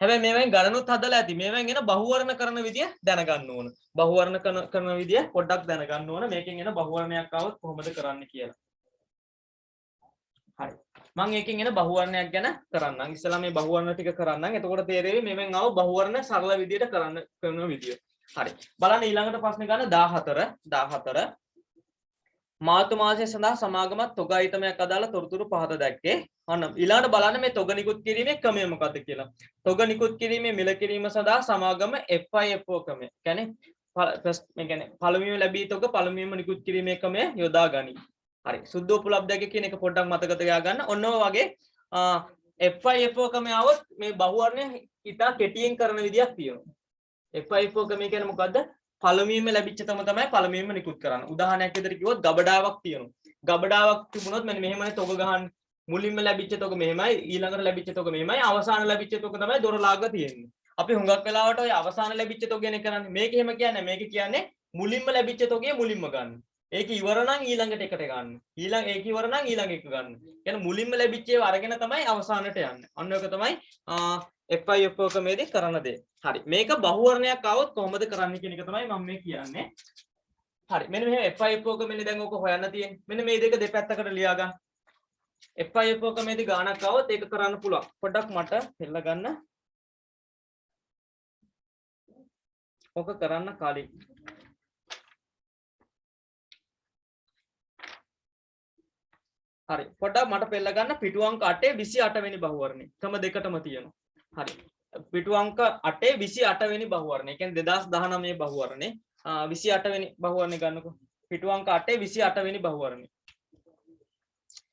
හැබැයි මේවෙන් ගණනුත් හදලා ඇති. මේවෙන් එන බහුවර්ණ කරන විදිය දැනගන්න ඕන. බහුවර්ණ කරන විදිය පොඩ්ඩක් දැනගන්න ඕන. මේකෙන් එන බහුවර්ණයක් આવොත් කොහොමද කරන්න කියලා. හරි. මම ඒකෙන් එන බහුවර්ණයක් ගැන කරන්නම්. ඉස්සලා මේ බහුවර්ණ ටික කරන්නම්. එතකොට තේරෙවි මේවෙන් ආව බහුවර්ණ සරල විදියට කරන විදිය. හරි. බලන්න ඊළඟට ප්‍රශ්නේ ගන්න 14 මාර්තු මාසයේ සඳහා සමාගමත් තොග අයිතමයක් අදාළ තොරතුරු පහත දැක්කේ. අන්න ඊළඟට බලන්න මේ තොග නිකුත් කිරීමේ ක්‍රමය මොකක්ද කියලා. තොග නිකුත් කිරීමේ මිල කිරීම සඳහා සමාගම FIFO ක්‍රමය. කියන්නේ පළමුවෙන් ලැබී තොග පළමුවෙන්ම නිකුත් කිරීමේ ක්‍රමය යොදා ගනි. හරි. සුද්ධ උපලබ්ධය කියන එක පොඩ්ඩක් මතක තියාගන්න. ඔන්න ඔය වගේ FIFO ක්‍රමය આવොත් මේ බහුවර්ණය ඉතා කෙටියෙන් කරන විදියක් තියෙනවා. FIFO ක්‍රමය කියන්නේ මොකද්ද? පළමුවෙන්ම ලැබිච්ච තම තමයි පළමුවෙන්ම නිකුත් කරන්නේ. උදාහරණයක් විදිහට කිව්වොත් ගබඩාවක් තියෙනවා. ගබඩාවක් තිබුණොත් මෙන්න මෙහෙමනේ තොග ගහන්නේ. මුලින්ම ලැබිච්ච තොග මෙහෙමයි, ඊළඟට ලැබිච්ච තොග මෙහෙමයි, අවසාන ලැබිච්ච තොග තමයි දොර ලාග තියෙන්නේ. අපි හුඟක් වෙලාවට ඔය අවසාන ලැබිච්ච තොගනේ කරන්නේ. මේක එහෙම කියන්නේ මේක කියන්නේ මුලින්ම ලැබිච්ච තොගේ මුලින්ම ගන්න. ඒක ඉවර නම් ඊළඟට එකට ගන්න. ඒක ඉවර නම් ඊළඟ එක ගන්න. කියන්නේ මුලින්ම ලැබිච්ච ඒවා අරගෙන තමයි අවසානට යන්නේ. අන්න ඒක තමයි FIFO ක්‍රමයේදී කරන දේ. හරි. මේක බහුවර්ණයක් આવොත් කොහොමද කරන්නේ කියන එක තමයි මම මේ කියන්නේ. හරි. මෙන්න මෙහෙම FIFO ක්‍රමෙන්නේ දැන් ඕක හොයන්න තියෙන්නේ. මෙන්න මේ දෙක දෙපැත්තකට ලියා ගන්න. FIFO ක්‍රමයේදී ගාණක් આવොත් ඒක කරන්න පුළුවන්. පොඩ්ඩක් මට හෙල්ල ගන්න. ඕක කරන්න කලින් හරි පොඩ්ඩක් මට පෙළ ගන්න පිටු අංක 8 28 වෙනි බහුවර්ණය. ක්‍රම දෙකටම තියෙනවා. හරි. පිටු අංක 8 28 වෙනි බහුවර්ණය. ඒ කියන්නේ 2019 බහුවර්ණය. 28 වෙනි බහුවර්ණය ගන්නකො. පිටු අංක 8 28 වෙනි බහුවර්ණය.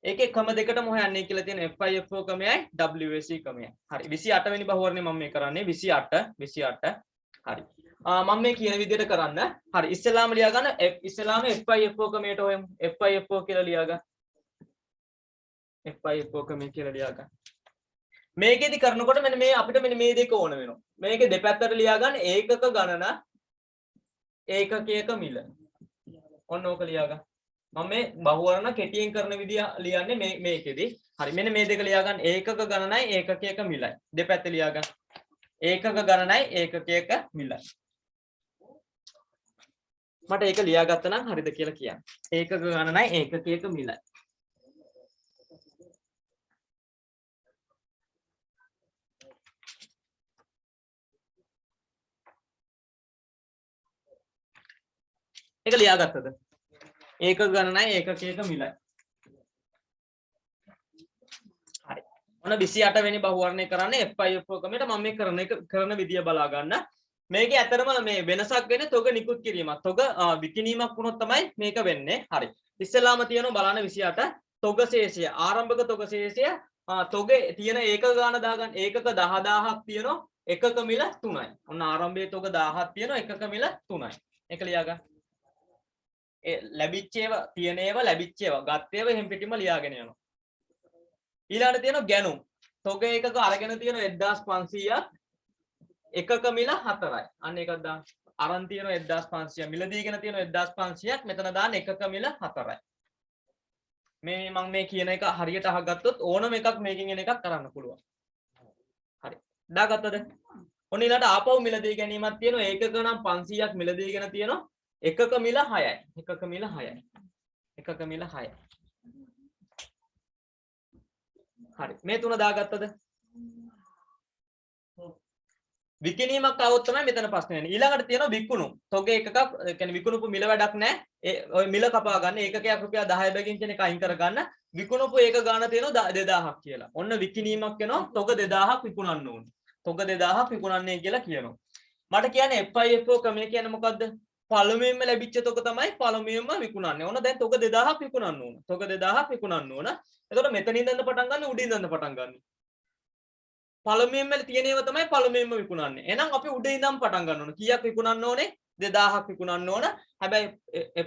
ඒකේ ක්‍රම දෙකටම හොයන්නේ කියලා තියෙන FIFO ක්‍රමයයි WAC ක්‍රමයයි. හරි 28 වෙනි බහුවර්ණය මම මේ කරන්නේ 28. හරි. මම මේ කියන විදිහට කරන්න. හරි ඉස්සෙල්ලාම ලියා ගන්න ඉස්සෙල්ලාම FIFO ක්‍රමයට හොයමු. FIFO කියලා ලියා ගන්න. FIFO ක්‍රමය කියලා ලියා ගන්න. මේකෙදි කරනකොට මෙන්න මේ අපිට මෙන්න මේ දෙක ඕන වෙනවා. මේකේ දෙපැත්තට ලියා ගන්න ඒකක ගණන ඒකකයක මිල. ඔන්න ඕක ලියා ගන්න. මම මේ බහුවර්ණ කෙටියෙන් කරන විදිය ලියන්නේ මේකෙදි. හරි මෙන්න මේ දෙක ලියා ගන්න ඒකක ගණනයි ඒකකයක මිලයි. දෙපැත්ත ලියා ගන්න. ඒකක ගණනයි ඒකකයක මිලයි. මට ඒක ලියාගත්තා නම් හරිද කියලා කියන්න. ඒකක ගණනයි ඒකකයක මිලයි. ඒක ලියාගත්තද? ඒකක ගණනයි ඒකකයක මිලයි. හරි. ඔන්න 28 වෙනි බහුවර්ණය කරන්නේ FIFO ක්‍රමයට මම මේ කරන විදිය බලා ගන්න. මේකේ ඇතරම මේ වෙනසක් වෙන්නේ තොග නිකුත් කිරීමක්. තොග විකිණීමක් වුණොත් තමයි මේක වෙන්නේ. හරි. ඉස්සෙල්ලාම තියෙනවා බලන්න 28 තොග ශේෂය. ආරම්භක තොග ශේෂය තොගේ තියෙන ඒකක ගාන දාගන්න. ඒකක 10000ක් තියෙනවා. එකක මිල 3යි. ඔන්න ආරම්භයේ තොග 1000ක් තියෙනවා. එකක මිල 3යි. ඒක ලියා ගන්න. ලැබිච්ච ඒවා තියෙන ඒවා ලැබිච්ච ඒවා ගත් ඒවා එහෙම් පිටින්ම ලියාගෙන යනවා. ඊළඟට තියෙනවා ගැනුම්. තොග ඒකක අරගෙන තියෙන 1500ක් එකක මිල 4යි. අන්න ඒකක් දාන්න. අරන් තියෙන 1500 මිල දීගෙන තියෙන 1500ක් මෙතන දාන්න එකක මිල 4යි. මේ මම මේ කියන එක හරියට අහගත්තොත් ඕනම එකක් මේකෙන් එන එකක් කරන්න පුළුවන්. හරි. දාගත්තද? ඔන්න ඊළඟට ආපහු මිල දී ගැනීමක් තියෙනවා. ඒකක නම් 500ක් මිල දීගෙන තියෙනවා. එකක මිල 6යි. එකක මිල 6යි. එකක මිල 6යි. හරි. මේ තුන දාගත්තද? විකිණීමක් આવොත් තමයි මෙතන ප්‍රශ්නේ වෙන්නේ. ඊළඟට තියෙනවා විකුණුම්. තොගේ එකක කියන්නේ විකුණුපු මිල වැඩක් නැහැ. ඔය මිල කපා ගන්න ඒකකයක් රුපියල් 10 බැගින් කියන එක අයින් කර ගන්න. විකුණුපු ඒක ගාන තියෙනවා 2000ක් කියලා. ඔන්න විකිණීමක් වෙනවා තොග 2000ක් විකුණන්න ඕනේ. තොග 2000ක් විකුණන්නේ කියලා කියනවා. මට කියන්නේ FIFO ක්‍රමය කියන්නේ මොකද්ද? පළමුවෙන්ම ලැබිච්ච තොග තමයි පළමුවෙන්ම විකුණන්නේ. ඕන දැන් තොග 2000ක් විකුණන්න ඕන. තොග 2000ක් විකුණන්න ඕන. එතකොට මෙතනින් ඉඳන් පටන් ගන්න උඩින් ඉඳන් පටන් ගන්න. පළමුවෙන්ම තියෙන ඒවා තමයි පළමුවෙන්ම විකුණන්නේ. එහෙනම් අපි උඩින් ඉඳන් පටන් ගන්න ඕන. කීයක් විකුණන්න ඕනේ? 2000ක් විකුණන්න ඕන. හැබැයි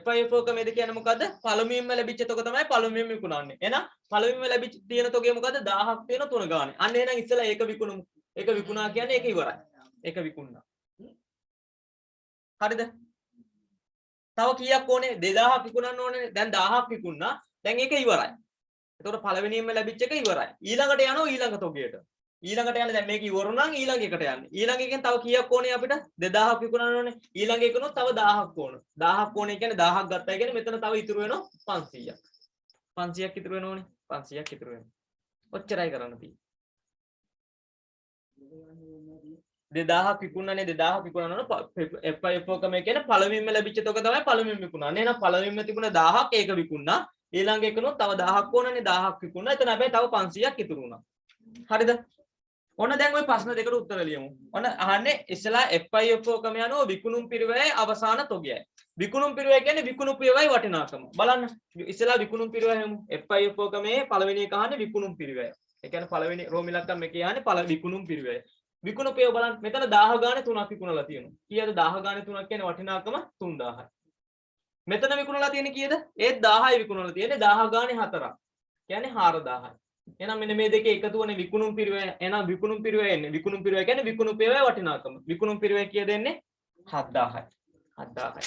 FIFO ක්‍රමයේද කියන්නේ මොකද්ද? පළමුවෙන්ම ලැබිච්ච තොග තමයි පළමුවෙන්ම විකුණන්නේ. එහෙනම් පළමුවෙන්ම ලැබිච්ච තියෙන තොගේ මොකද්ද? 1000ක් තියෙන 3 ගානේ. අන්න එහෙනම් ඉස්සෙල්ලා ඒක විකුණමු. ඒක විකුණා කියන්නේ ඒක ඉවරයි. ඒක විකුණා. හරිද? තව කීයක් ඕනේ? 2000ක් විකුණන්න ඕනේ. දැන් 1000ක් විකුණා. දැන් ඒක ඉවරයි. එතකොට පළවෙනියෙන්ම ලැබිච්ච එක ඉවරයි. ඊළඟට යනවා ඊළඟ තොගයට. ඊළඟට යන්නේ දැන් මේක ඉවර නම් ඊළඟ එකට යන්නේ. ඊළඟ එකෙන් තව කීයක් ඕනේ අපිට? 2000ක් විකුණන්න ඕනේ. ඊළඟ එකනොත් තව 1000ක් ඕන. 1000ක් ඕනේ කියන්නේ 1000ක් ගත්තා කියන්නේ මෙතන තව ඉතුරු වෙනවා 500ක්. 500ක් ඉතුරු වෙනෝනේ. 500ක් ඉතුරු වෙනවා. ඔච්චරයි කරන්න තියෙන්නේ. 2000ක් විකුණන්නේ 2000ක් විකුණනවන FIFO ක්‍රමය කියන්නේ පළවෙනිම ලැබිච්ච තොග තමයි පළවෙනිම විකුණන්නේ. එහෙනම් පළවෙනිම තිබුණ 1000ක් ඒක විකුණා. ඊළඟ එකනොත් තව 1000ක් ඕනනේ 1000ක් විකුණා. එතන හැබැයි තව 500ක් ඉතුරු වුණා. හරිද? ඔන්න දැන් ওই ප්‍රශ්න දෙකට උත්තර ලියමු. ඔන්න අහන්නේ ඉස්සලා FIFO ක්‍රමය අනුව විකුණුම් පිරිවැයයි අවසාන තොගයයි. විකුණුම් පිරිවැය කියන්නේ විකුණුපු ඒවායි වටිනාකම. බලන්න ඉස්සලා විකුණුම් පිරිවැය හැමු. FIFO ක්‍රමයේ පළවෙනි එක අහන්නේ විකුණුම් පිරිවැය. ඒ කියන්නේ පළවෙනි රෝම ඉලක්කම් එකේ අහන්නේ විකුණුම් පිරිවැය. විකුණුපු ඒවා බලන්න මෙතන 1000 ගානේ 3ක් විකුණලා තියෙනවා. කීයද 1000 ගානේ 3ක් කියන්නේ වටිනාකම 3000යි. මෙතන විකුණලා තියෙන්නේ කීයද? ඒත් 1000යි විකුණලා තියෙන්නේ 1000 ගානේ 4ක්. කියන්නේ 4000යි. එහෙනම් මෙන්න මේ දෙකේ එකතුවනේ විකුණුම් පිරිවැය. එහෙනම් විකුණුම් පිරිවැය එන්නේ. විකුණුම් පිරිවැය කියන්නේ විකුණුම් පිරිවැය වටිනාකම. විකුණුම් පිරිවැය කීයද එන්නේ? 7000යි. 7000යි.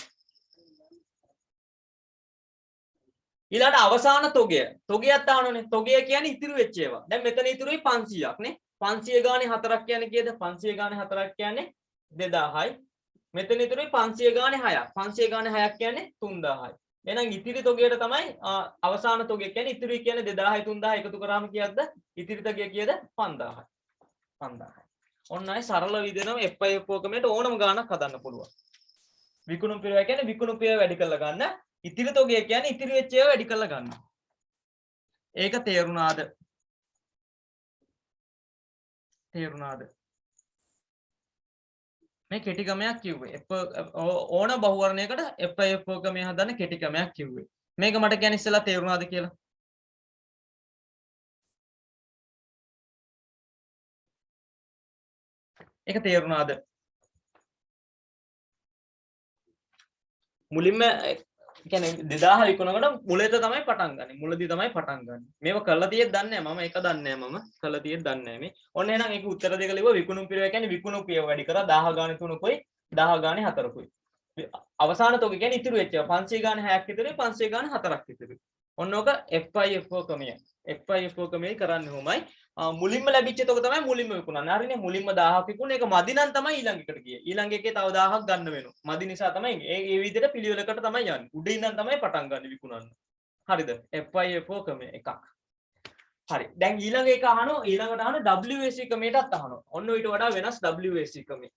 ඊළඟට අවසාන තොගය. තොගයක් තානෝනේ. තොගය කියන්නේ ඉතුරු වෙච්ච ඒවා. දැන් මෙතන ඉතුරුයි 500ක් නේ. 500 ගානේ 4ක් කියන්නේ කීයද? 500 ගානේ 4ක් කියන්නේ 2000යි. මෙතන ඉතුරුයි 500 ගානේ 6ක්. 500 ගානේ 6ක් කියන්නේ 3000යි. එහෙනම් ඉතිරි තොගයට තමයි අවසාන තොගය කියන්නේ ඉතිරි කියන්නේ 2000යි 3000 එකතු කරාම කීයක්ද? ඉතිරි තොගය කීයද? 5000යි. 5000යි. ඔන්නයි සරල විදිහටම FIFO ක්‍රමයට ඕනම ගාණක් හදන්න පුළුවන්. විකුණුම් පිරිවැය කියන්නේ විකුණුම් පිරිවැය වැඩි කරලා ගන්න. ඉතිරි තොගය කියන්නේ ඉතිරි වෙච්ච ඒවා වැඩි කරලා ගන්න. ඒක තේරුණාද? තේරුණාද? මේ කෙටි ක්‍රමයක් කිව්වේ. ඕන බහුවර්ණයකට FIFO ක්‍රමය හදන්න කෙටි ක්‍රමයක් කිව්වේ. මේක මට කියන්නේ ඉස්සෙල්ලා තේරුණාද කියලා? ඒක තේරුණාද? මුලින්ම කියන්නේ 2000 විකුණනකොට මුලෙද තමයි පටන් ගන්න. මුලදී තමයි පටන් ගන්න. මේව කළා තියෙද්දි දන්නේ නැහැ. මම ඒක දන්නේ නැහැ. මම කළා තියෙද්දි දන්නේ නැහැ මේ. ඔන්න එහෙනම් ඒක උත්තර දෙක ලිව්ව විකුණුම් පිරිවෙල කියන්නේ විකුණු පියව වැඩි කරා 1000 ගානේ 3කුයි 1000 ගානේ 4කුයි. අවසාන තොග කියන්නේ ඉතුරු වෙච්ච 500 ගානේ 6ක් ඉතුරුයි 500 ගානේ 4ක් ඉතුරුයි. ඔන්න ඕක FIFO ක්‍රමය. FIFO ක්‍රමයේ කරන්නේ කොහොමයි? මුලින්ම ලැබිච්ච තොග තමයි මුලින්ම විකුණන්නේ. හරිනේ මුලින්ම 1000ක් විකුණන එක මදි නම් තමයි ඊළඟ එකට ගියේ. ඊළඟ එකේ තව 1000ක් ගන්න වෙනවා. මදි නිසා තමයි ඒ විදිහට පිළිවෙලකට තමයි යන්නේ. උඩින් ඉඳන් තමයි පටන් ගන්න විකුණන්න. හරිද? FIFO ක්‍රමය එකක්. හරි. දැන් ඊළඟ එක අහනවා ඊළඟට අහනවා WAC ක්‍රමයටත් අහනවා. ඔන්න ඊට වඩා වෙනස් WAC ක්‍රමය.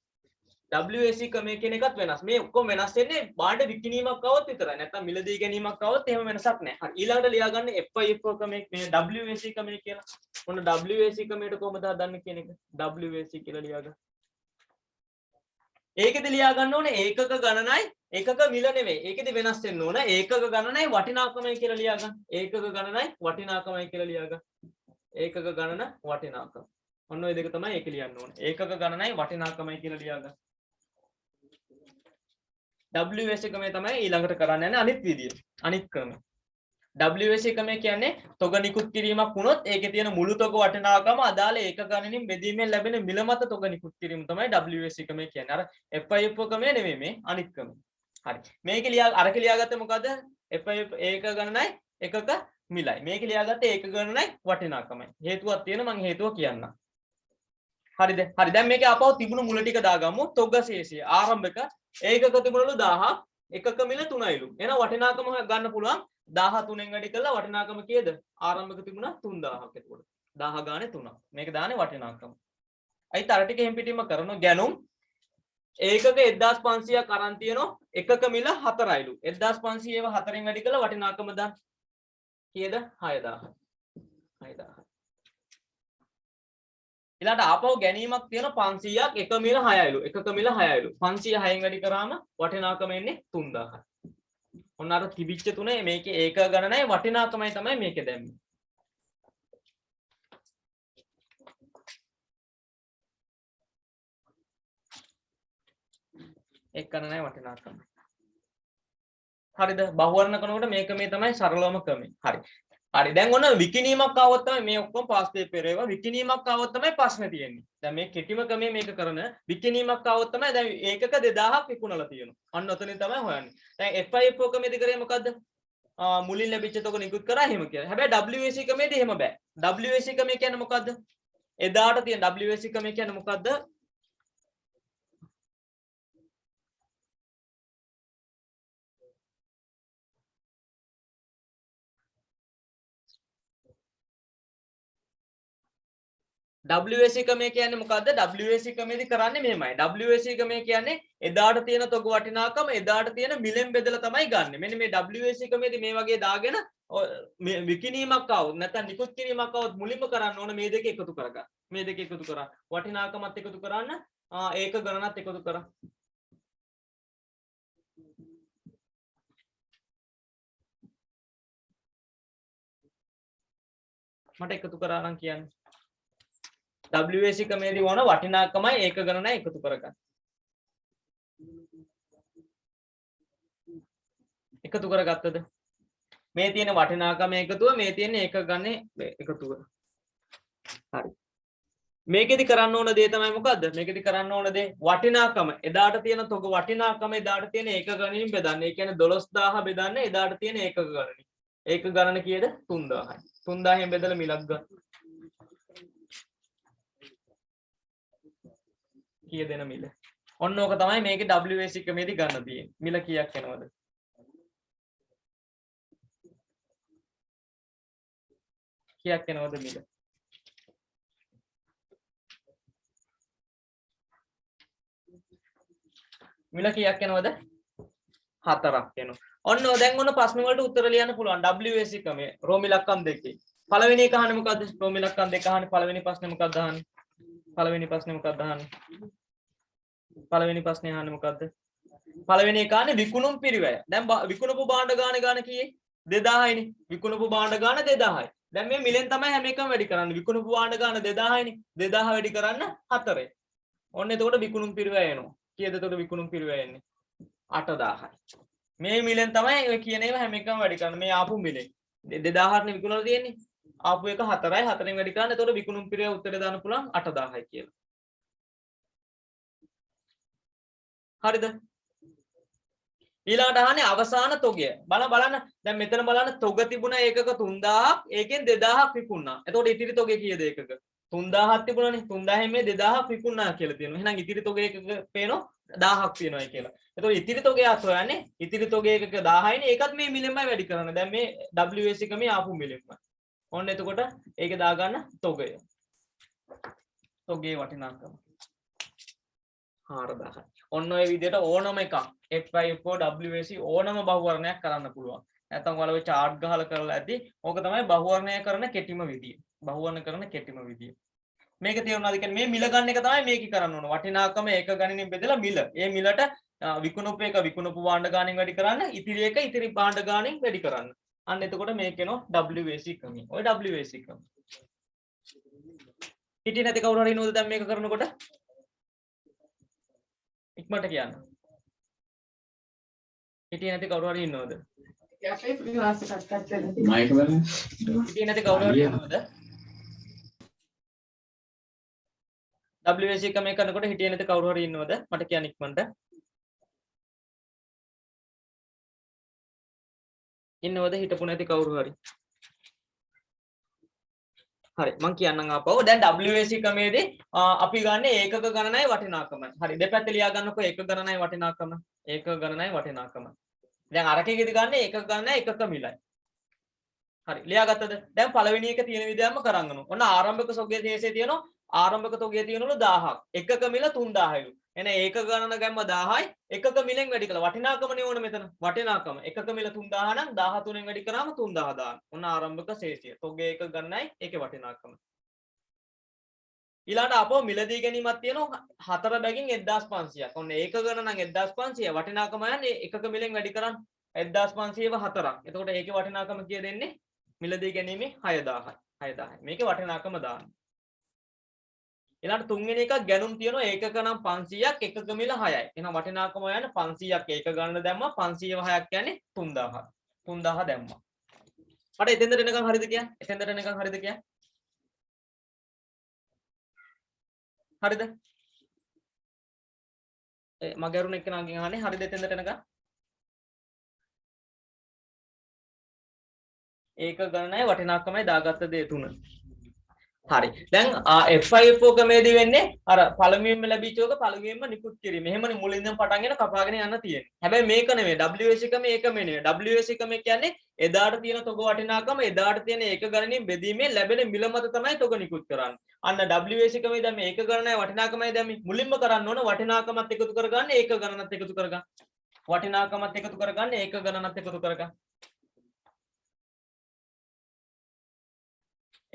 WAC ක්‍රමය කියන එකත් වෙනස්. මේ ඔක්කොම වෙනස් වෙන්නේ බාහිර විකිණීමක් આવොත් විතරයි. නැත්නම් මිලදී ගැනීමක් આવොත් එහෙම වෙනසක් නැහැ. හරි. ඊළඟට ලියාගන්න FIFO ක්‍රමය මේ WAC ක්‍රමය කියලා. ඔන්න WAC ක්‍රමයට කොහොමද හදන්නේ කියන එක. WAC කියලා ලියාගන්න. ඒකෙදි ලියාගන්න ඕනේ ඒකක ගණනයි ඒකක මිල නෙවෙයි. ඒකෙදි වෙනස් වෙන්න ඕන. ඒකක ගණනයි වටිනාකමයි කියලා ලියාගන්න. ඒකක ගණනයි වටිනාකමයි කියලා ලියාගන්න. ඒකක ගණන වටිනාකම. ඔන්න ඔය දෙක තමයි ඒක ලියන්න ඕනේ. ඒකක ගණනයි වටිනාකමයි කියලා ලියාගන්න. WAC ක්‍රමය තමයි ඊළඟට කරන්න යන්නේ අනිත් විදිය. අනිත් ක්‍රමය. WAC ක්‍රමය කියන්නේ තොග නිකුත් කිරීමක් වුණොත් ඒකේ තියෙන මුළු තොග වටිනාකම අදාළ ඒක ගණනින් බෙදීමෙන් ලැබෙන මිල මත තොග නිකුත් කිරීම තමයි WAC ක්‍රමය කියන්නේ. අර FIFO ක්‍රමය නෙමෙයි මේ අනිත් ක්‍රමය. හරි. මේක අරක ලියාගත්තේ මොකද්ද? FIFO ඒක ගණනයි එකක මිලයි. මේක ලියාගත්තේ ඒක ගණනයි වටිනාකමයි. හේතුවක් තියෙන මම හේතුව කියන්නම්. හරිද? හරි. දැන් මේකේ ආපහු තිබුණු මුල ටික දාගමු. තොග ශේෂය ආරම්භක ඒකක තිබුණලු 1000ක් එකක මිල 3යිලු. එහෙනම් වටිනාකම ගන්න පුළුවන් 13න් වැඩි කළා වටිනාකම කීයද? ආරම්භක තිබුණා 3000ක් එතකොට. 1000 ගානේ 3ක්. මේක දාන්නේ වටිනාකම. අයි තර ටික එහෙම් පිටින්ම කරනවා ගැනුම් ඒකක 1500ක් අරන් තියෙනවා එකක මිල 4යිලු. 1500 ඒව 4න් වැඩි කළා වටිනාකම දාන්න. කීයද? 6000. 6000. ඊළඟට ආපහු ගැනීමක් තියෙන 500ක් එක මිල 6යිලු. එකක මිල 6යිලු. 500 6න් වැඩි කරාම වටිනාකම එන්නේ 3000යි. ඔන්න අර තිබිච්ච තුනේ මේකේ ඒක ගණනයි වටිනාකමයි තමයි මේකේ දැම්මේ. ඒක ගණනයි වටිනාකම. හරිද? බහුවර්ණ කරනකොට මේක මේ තමයි සරලවම ක්‍රමය. හරි. හරි දැන් ඔන්න විකිණීමක් ආවොත් තමයි මේ ඔක්කොම පාස් පේපර් ඒවා විකිණීමක් ආවොත් තමයි ප්‍රශ්නේ තියෙන්නේ. දැන් මේ කෙටිම ක්‍රමයේ මේක කරන විකිණීමක් ආවොත් තමයි දැන් ඒකක 2000ක් විකුණලා තියෙනවා. අන්න ඔතනින් තමයි හොයන්නේ. දැන් FIFO ක්‍රමයේදී කරේ මොකද්ද? මුලින් ලැබිච්ච තොග නිකුත් කරා එහෙම කියලා. හැබැයි WAC ක්‍රමයේදී එහෙම බෑ. WAC ක්‍රමය කියන්නේ මොකද්ද? එදාට තියෙන WAC ක්‍රමය කියන්නේ මොකද්ද? WAC ක්‍රමය කියන්නේ මොකද්ද? WAC ක්‍රමයේදී කරන්නේ මෙහෙමයි. WAC ක්‍රමය කියන්නේ එදාට තියෙන තොග වටිනාකම එදාට තියෙන මිලෙන් බෙදලා තමයි ගන්නෙ. මෙන්න මේ WAC ක්‍රමයේදී මේ වගේ දාගෙන විකිණීමක් આવොත් නැත්නම් නිකුත් කිරීමක් આવොත් මුලින්ම කරන්න ඕන මේ දෙක එකතු කරගන්න. මේ දෙක එකතු කරා. වටිනාකමත් එකතු කරන්න ඒක ගණනත් එකතු කරා. මට එකතු කරා නම් කියන්නේ WAC ක්‍රමයේදී වුණ වටිනාකමයි ඒක ගණනයි එකතු කරගන්න. එකතු කරගත්තද? මේ තියෙන වටිනාකම එකතුව මේ තියෙන ඒක ගන්නේ එකතුව. හරි. මේකෙදි කරන්න ඕන දේ තමයි මොකද්ද? මේකෙදි කරන්න ඕන දේ වටිනාකම එදාට තියෙන තොග වටිනාකම එදාට තියෙන ඒක ගණනින් බෙදන්න. ඒ කියන්නේ 12000 බෙදන්න එදාට තියෙන ඒක ගණනින්. ඒක ගණන කීයද? 3000යි. 3000න් බෙදලා මිලක් ගන්න. කීය දෙන මිල. ඔන්න ඕක තමයි මේකේ WAC ක්‍රමයේදී ගන්න තියෙන්නේ. මිල කීයක් එනවද? කීයක් එනවද මිල? මිල කීයක් එනවද? 4ක් එනවා. ඔන්න දැන් ඔන්න ප්‍රශ්න වලට උත්තර ලියන්න පුළුවන් WAC ක්‍රමය. රෝම ඉලක්කම් දෙකේ. පළවෙනි එක අහන්නේ මොකද්ද? රෝම ඉලක්කම් දෙක අහන්නේ පළවෙනි ප්‍රශ්නේ මොකක්ද අහන්නේ? පළවෙනි ප්‍රශ්නේ මොකක්ද අහන්නේ? පළවෙනි ප්‍රශ්නේ අහන්නේ මොකද්ද? පළවෙනි එක අහන්නේ විකුණුම් පිරිවැය. දැන් විකුණපු භාණ්ඩ ගාන කීයේ? 2000යිනේ. විකුණපු භාණ්ඩ ගාන 2000යි. දැන් මේ මිලෙන් තමයි හැම එකම වැඩි කරන්නේ. විකුණපු භාණ්ඩ ගාන 2000යිනේ. 2000 වැඩි කරන්න 4. ඔන්න එතකොට විකුණුම් පිරිවැය එනවා. කීයද එතකොට විකුණුම් පිරිවැය එන්නේ? 8000යි. මේ මිලෙන් තමයි ඔය කියන ඒවා හැම එකම වැඩි කරන්නේ. මේ ආපු මිලෙන් 2000 නේ විකුණලා තියෙන්නේ. ආපු එක 4යි 4ෙන් වැඩි කරන්න. එතකොට විකුණුම් පිරිය උත්තරේ දාන්න පුළුවන් 8000යි කියලා. හරිද? ඊළඟට අහන්නේ අවසාන තොගය. බලන්න දැන් මෙතන බලන්න තොග තිබුණා ඒකක 3000ක් ඒකෙන් 2000ක් විකුණා. එතකොට ඉතිරි තොගය කීයද ඒකක? 3000ක් තිබුණානේ. 3000න් මේ 2000ක් විකුණා කියලා තියෙනවා. එහෙනම් ඉතිරි තොගය ඒකක පේනවා 1000ක් තියෙනවායි කියලා. එතකොට ඉතිරි තොගයත් හොයන්නේ ඉතිරි තොගය ඒකක 1000යිනේ. ඒකත් මේ මිලෙන්මයි වැඩි කරන්නේ. දැන් මේ WS එක මේ ආපු මිලෙන්මයි. ඔන්න එතකොට ඒකේ දාගන්න තොගය. තොගේ වටිනාකම 4000යි. ඔන්න ඔය විදිහට ඕනම එකක් FIFO WAC ඕනම බහුවර්ණයක් කරන්න පුළුවන්. නැත්නම් ඔයාලා ඔය chart ගහලා කරලා ඇති. ඕක තමයි බහුවර්ණය කරන කෙටිම විදිය. බහුවර්ණ කරන කෙටිම විදිය. මේක තේරුණාද කියන්නේ මේ මිල ගන්න එක තමයි මේක කරන්න ඕන. වටිනාකම ඒක ගණනින් බෙදලා මිල. ඒ මිලට විකුණුපු එක විකුණුපු භාණ්ඩ ගාණෙන් වැඩි කරන්න, ඉතිරි එක ඉතිරි භාණ්ඩ ගාණෙන් වැඩි කරන්න. අන්න එතකොට මේකේනෝ WAC ක්‍රමය. ඔය WAC ක්‍රමය. හිටියේ නැති කවුරු හරි ඉන්නවද දැන් මේක කරනකොට? ඉක්මනට කියන්න. හිටියේ නැති කවුරු හරි ඉන්නවද? මයික් වල හිටියේ නැති කවුරු හරි ඉන්නවද? WAC ක්‍රමය කරනකොට හිටියේ නැති කවුරු හරි ඉන්නවද? මට කියන්න ඉක්මනට. ඉන්නවද හිටපු නැති කවුරු හරි? හරි මම කියන්නම් ආපහු. දැන් WAC ක්‍රමයේදී අපි ගන්න ඒකක ගණනයි වටිනාකම. හරි දෙපැත්තේ ලියා ගන්නකො ඒකක ගණනයි වටිනාකම. ඒකක ගණනයි වටිනාකම. දැන් අරකෙකෙදි ගන්න ඒකක ගණනයි එකක මිලයි. හරි ලියාගත්තද? දැන් පළවෙනි එක තියෙන විදිහම කරගන්න. ඔන්න ආරම්භක තොගයේ තේසේ තියෙනවා. ආරම්භක තොගයේ තියෙනවලු 1000ක්. එකක මිල 3000යිලු. එහෙනම් ඒක ගණන ගැම්ම 1000යි. එකක මිලෙන් වැඩි කළා. වටිනාකමනේ ඕන මෙතන. වටිනාකම. එකක මිල 3000 නම් 13න් වැඩි කරාම 3000 දාන්න. ඔන්න ආරම්භක ශේෂය. තොගයේ එක ගණනයි ඒකේ වටිනාකම. ඊළඟට අපෝ මිලදී ගැනීමක් තියෙනවා 4 බැගින් 1500ක්. ඔන්න ඒක ගණන නම් 1500 වටිනාකම යන්නේ එකක මිලෙන් වැඩි කරන්න 1500ව 4ක්. එතකොට ඒකේ වටිනාකම කීය දෙන්නේ? මිලදී ගැනීමේ 6000යි. 6000යි. මේකේ වටිනාකම දාන්න. ඊළඟට තුන්වෙනි එකක් ගැනුම් තියෙනවා ඒකක නම් 500ක් එකක මිල 6යි. එහෙනම් වටිනාකම යන 500ක් ඒක ගණන දැම්මා 500ව 6ක් කියන්නේ 3000. 3000 දැම්මා. මට එතෙන්දට එනකන් හරිද කියන්නේ? එතෙන්දට එනකන් හරිද කියන්නේ? හරිද? මගේ අරුණ එක්කනගෙන් අහන්නේ හරිද එතෙන්දට එනකන්? ඒක ගණනයි වටිනාකමයි දාගත්ත දේ තුන. හරි. දැන් FIFO ක්‍රමයේදී වෙන්නේ අර පළමුවෙන්ම ලැබිච්ච එක පළමුවෙන්ම නිකුත් කිරීම. එහෙමනේ මුලින්ම පටන් ගෙන කපාගෙන යන්න තියෙන්නේ. හැබැයි මේක නෙමෙයි WAC ක්‍රමය ඒකම නෙමෙයි. WAC ක්‍රමය කියන්නේ එදාට තියෙන තොග වටිනාකම එදාට තියෙන ඒක ගණනින් බෙදීමෙන් ලැබෙන මිල මත තමයි තොග නිකුත් කරන්නේ. අන්න WAC ක්‍රමයේ දැන් මේ ඒක ගණනයි වටිනාකමයි දැන් මුලින්ම කරන්න ඕන වටිනාකමත් එකතු කරගන්න ඒක ගණනත් එකතු කරගන්න. වටිනාකමත් එකතු කරගන්න ඒක ගණනත් එකතු කරගන්න.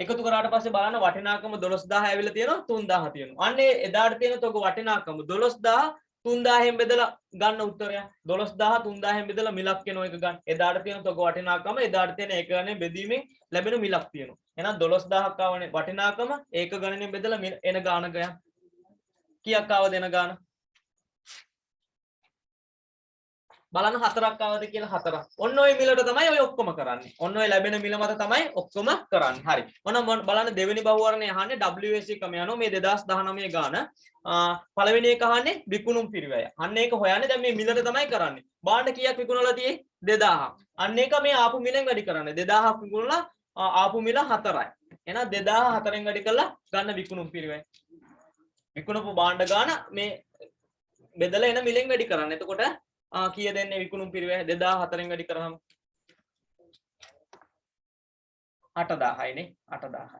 එකතු කරාට පස්සේ බලන්න වටිනාකම 12000 ඇවිල්ලා තියෙනවා 3000 තියෙනවා. අන්නේ එදාට තියෙන තොග වටිනාකම 12000 3000න් බෙදලා ගන්න උත්තරය 12000 3000න් බෙදලා මිලක් වෙනවා එක ගන්න. එදාට තියෙන තොග වටිනාකම එදාට තියෙන ඒක ගණනේ බෙදීමෙන් ලැබෙන මිලක් තියෙනවා. එහෙනම් 12000ක් ආවනේ වටිනාකම ඒක ගණනෙන් බෙදලා එන ගාන ගයන්. කීයක් ආවද එන ගාන? බලන්න 4ක් ආවද කියලා 4ක්. ඔන්න ඔය මිලට තමයි ඔය ඔක්කොම කරන්නේ. ඔන්න ඔය ලැබෙන මිල මත තමයි ඔක්කොම කරන්නේ. හරි. ඔන්න බලන්න දෙවෙනි බහුවර්ණය අහන්නේ WAC ක්‍රම යනවා මේ 2019 ගාන. පළවෙනි එක අහන්නේ විකුණුම් පිරිවැය. අන්න ඒක හොයන්නේ දැන් මේ මිලට තමයි කරන්නේ. භාණ්ඩ කීයක් විකුණලා තියෙන්නේ? 2000ක්. අන්න ඒක මේ ආපු මිලෙන් වැඩි කරන්නේ. 2000ක් විකුණලා ආපු මිල 4යි. එහෙනම් 2004න් වැඩි කරලා ගන්න විකුණුම් පිරිවැය. විකුණපු භාණ්ඩ ගාන මේ බෙදලා එන මිලෙන් වැඩි කරන්නේ. එතකොට කීය දෙන්නේ විකුණුම් පිරිවැය 2004න් වැඩි කරාම 8000යි නේ 8000යි.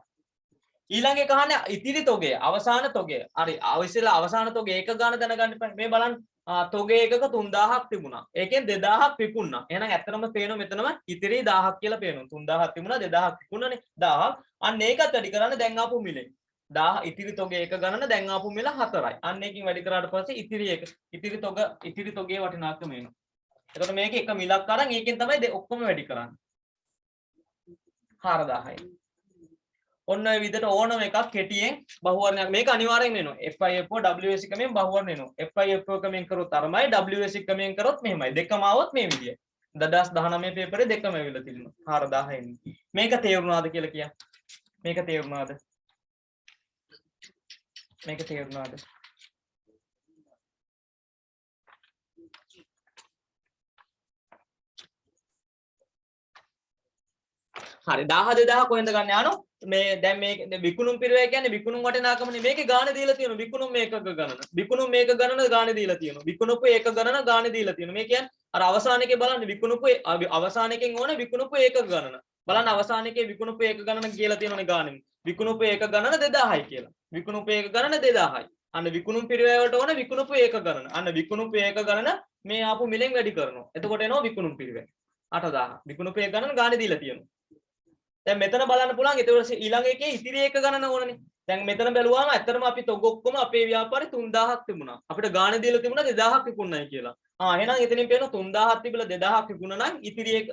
ඊළඟ එක අහන්නේ ඉතිරි තොගය අවසාන තොගය. හරි අවශ්‍යලා අවසාන තොගය ඒක ගන්න දැනගන්න එපා. මේ බලන්න තොගේ එකක 3000ක් තිබුණා. ඒකෙන් 2000ක් විකුණා. එහෙනම් ඇත්තටම පේනවා මෙතනම ඉතිරි 1000ක් කියලා පේනවා. 3000ක් තිබුණා 2000ක් විකුණානේ 1000ක්. අන්න ඒකත් වැඩි කරන්න දැන් ආපු මිලෙන්. 1000 ඉතිරි තොගේ එක ගණන දැන් ආපු මිල 4යි. අන්න එකකින් වැඩි කරාට පස්සේ ඉතිරි තොගේ වටිනාකම එනවා. එතකොට මේක එක මිලක් අරන් ඒකෙන් තමයි ඔක්කොම වැඩි කරන්නේ. 4000යි. ඔන්න ඔය විදිහට ඕනම එකක් කෙටියෙන් බහුවර්ණයක් මේක අනිවාර්යෙන් වෙනවා. FIFO WAC ක්‍රමයෙන් බහුවර්ණ වෙනවා. FIFO ක්‍රමයෙන් කරොත් අරමයි WAC ක්‍රමයෙන් කරොත් මෙහෙමයි. දෙකම આવොත් මේ විදිය. 2019 පේපරේ දෙකම ඇවිල්ලා තිබුණා 4000 එන්නේ. මේක තේරුණාද කියලා කියන්න. මේක තේරුණාද? මේක තේරුණාද? හරි 1000 2000 කොහෙන්ද ගන්න යano මේ දැන් මේ විකුණුම් පිරිවැය කියන්නේ විකුණුම් වටිනාකමනේ මේකේ ගාණ දීලා තියෙනවා විකුණුම් මේකක ගණන විකුණුම් මේක ගණන ගාණ දීලා තියෙනවා විකුණුපු ඒක ගණන ගාණ දීලා තියෙනවා මේ කියන්නේ අර අවසානයේ බලන්න විකුණුපු අවසානයකින් ඕන විකුණුපු ඒක ගණන බලන්න අවසානයේ විකුණුපු ඒක ගණන කියලා තියෙනනේ ගාණෙ විකුණුපු ඒක ගණන 2000යි කියලා විකුණුපු ඒක ගණන 2000යි අන්න විකුණුම් පිරිවැය වලට ඕන විකුණුපු ඒක ගණන අන්න විකුණුපු ඒක ගණන මේ ආපු මිලෙන් වැඩි කරනවා එතකොට එනවා විකුණුම් පිරිවැය 8000 විකුණුපු ඒක ගණන ගාණ දීලා තියෙනවා දැන් මෙතන බලන්න පුළුවන් ඊට ඊළඟ එකේ ඉතිරි එක ගණන ඕනනේ දැන් මෙතන බැලුවාම ඇත්තටම අපි තොග ඔක්කොම අපේ ව්‍යාපාරේ 3000ක් තිබුණා අපිට ගාණ දීලා තිබුණා 2000ක් විකුණනයි කියලා එහෙනම් එතනින් පේනවා 3000ක් තිබිලා 2000ක් විකුණනා නම්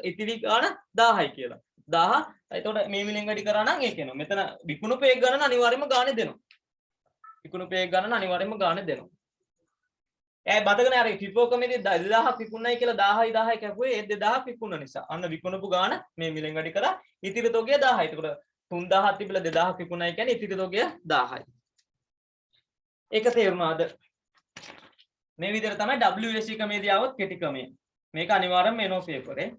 ඉතිරි ගාණ 1000යි කියලා 1000 එතකොට මේ මිලෙන් වැඩි කරා නම් ඒක එනවා මෙතන විකුණුපු එක ගණන අනිවාර්යයෙන්ම ගාණ දෙනවා විකුණුපු එක ගණන අනිවාර්යයෙන්ම ගාණ දෙනවා බතකනේ අර ෆිෆෝකමේදී 2000ක් විකුණනයි කියලා 1000යි 1000යි කැපුවේ ඒ 2000ක් විකුණන නිසා. අන්න විකුණපු ගාණ මේ මිලෙන් වැඩි කරා ඉතිරි තොගය 1000යි. ඒකට 3000ක් තිබිලා 2000ක් විකුණනයි කියන්නේ ඉතිරි තොගය 1000යි. ඒක තේරුණාද? මේ විදිහට තමයි WSC ක්‍රමේදී આવොත් කෙටි ක්‍රමය. මේක අනිවාර්යයෙන්ම එනෝ පේපරේ.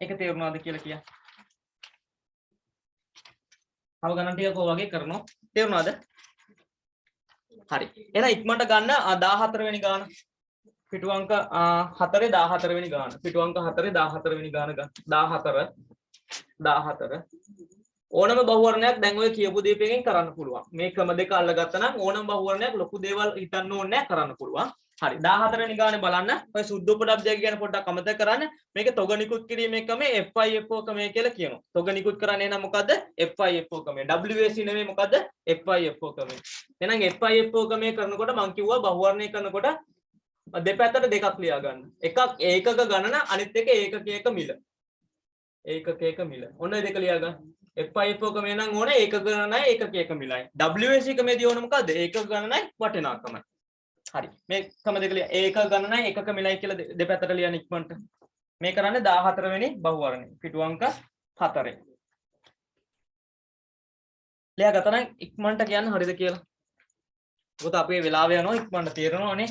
ඒක තේරුණාද කියලා කියන්න. තව ගණන් ටිකක් ඔය වගේ කරනවා. තේරුණාද? හරි එහෙනම් ඉක්මනට ගන්න 14 වෙනි ගාන පිටු අංක 4 14 වෙනි ගාන පිටු අංක 4 14 වෙනි ගාන ගන්න 14 ඕනම බහුවර්ණයක් දැන් ඔය කියපු දීපයෙන් කරන්න පුළුවන් මේ ක්‍රම දෙක අල්ලගත්තා නම් ඕනම බහුවර්ණයක් ලොකු දේවල් හිතන්න ඕනේ නැහැ කරන්න පුළුවන් හරි 14 වෙනි ගානේ බලන්න ඔය සුද්ධ උපඩබ්දය ගැන පොඩ්ඩක් අමතක කරන්න මේක තොග නිකුත් කිරීමේ ක්‍රමය FIFO ක්‍රමය කියලා කියනවා තොග නිකුත් කරන්නේ නම් මොකද්ද FIFO ක්‍රමය WSC නෙමෙයි මොකද්ද FIFO ක්‍රමය එහෙනම් FIFO ක්‍රමය කරනකොට මම කිව්වා බහුවර්ණය කරනකොට දෙපැත්තට දෙකක් ලියා ගන්න එකක් ඒකක ගණන අනිත් එක ඒකකයක මිල ඒකකයක මිල ඔන්න ඒ දෙක ලියා ගන්න FIFO ක්‍රමය නම් ඕනේ ඒකක ගණනයි ඒකකයක මිලයි WSC ක්‍රමයේදී ඕන මොකද්ද ඒකක ගණනයි වටිනාකමයි හරි මේ ක්‍රම දෙක ලිය ඒක ගණනයි එකක මිලයි කියලා දෙපැත්තට ලියන්න ඉක්මනට මේ කරන්නේ 14 වෙනි බහුවර්ණය පිටු අංක 4 ලියා ගත්තා නම් ඉක්මනට කියන්න හරිද කියලා මොකද අපේ වෙලාව යනවා ඉක්මනට තේරෙනවනේ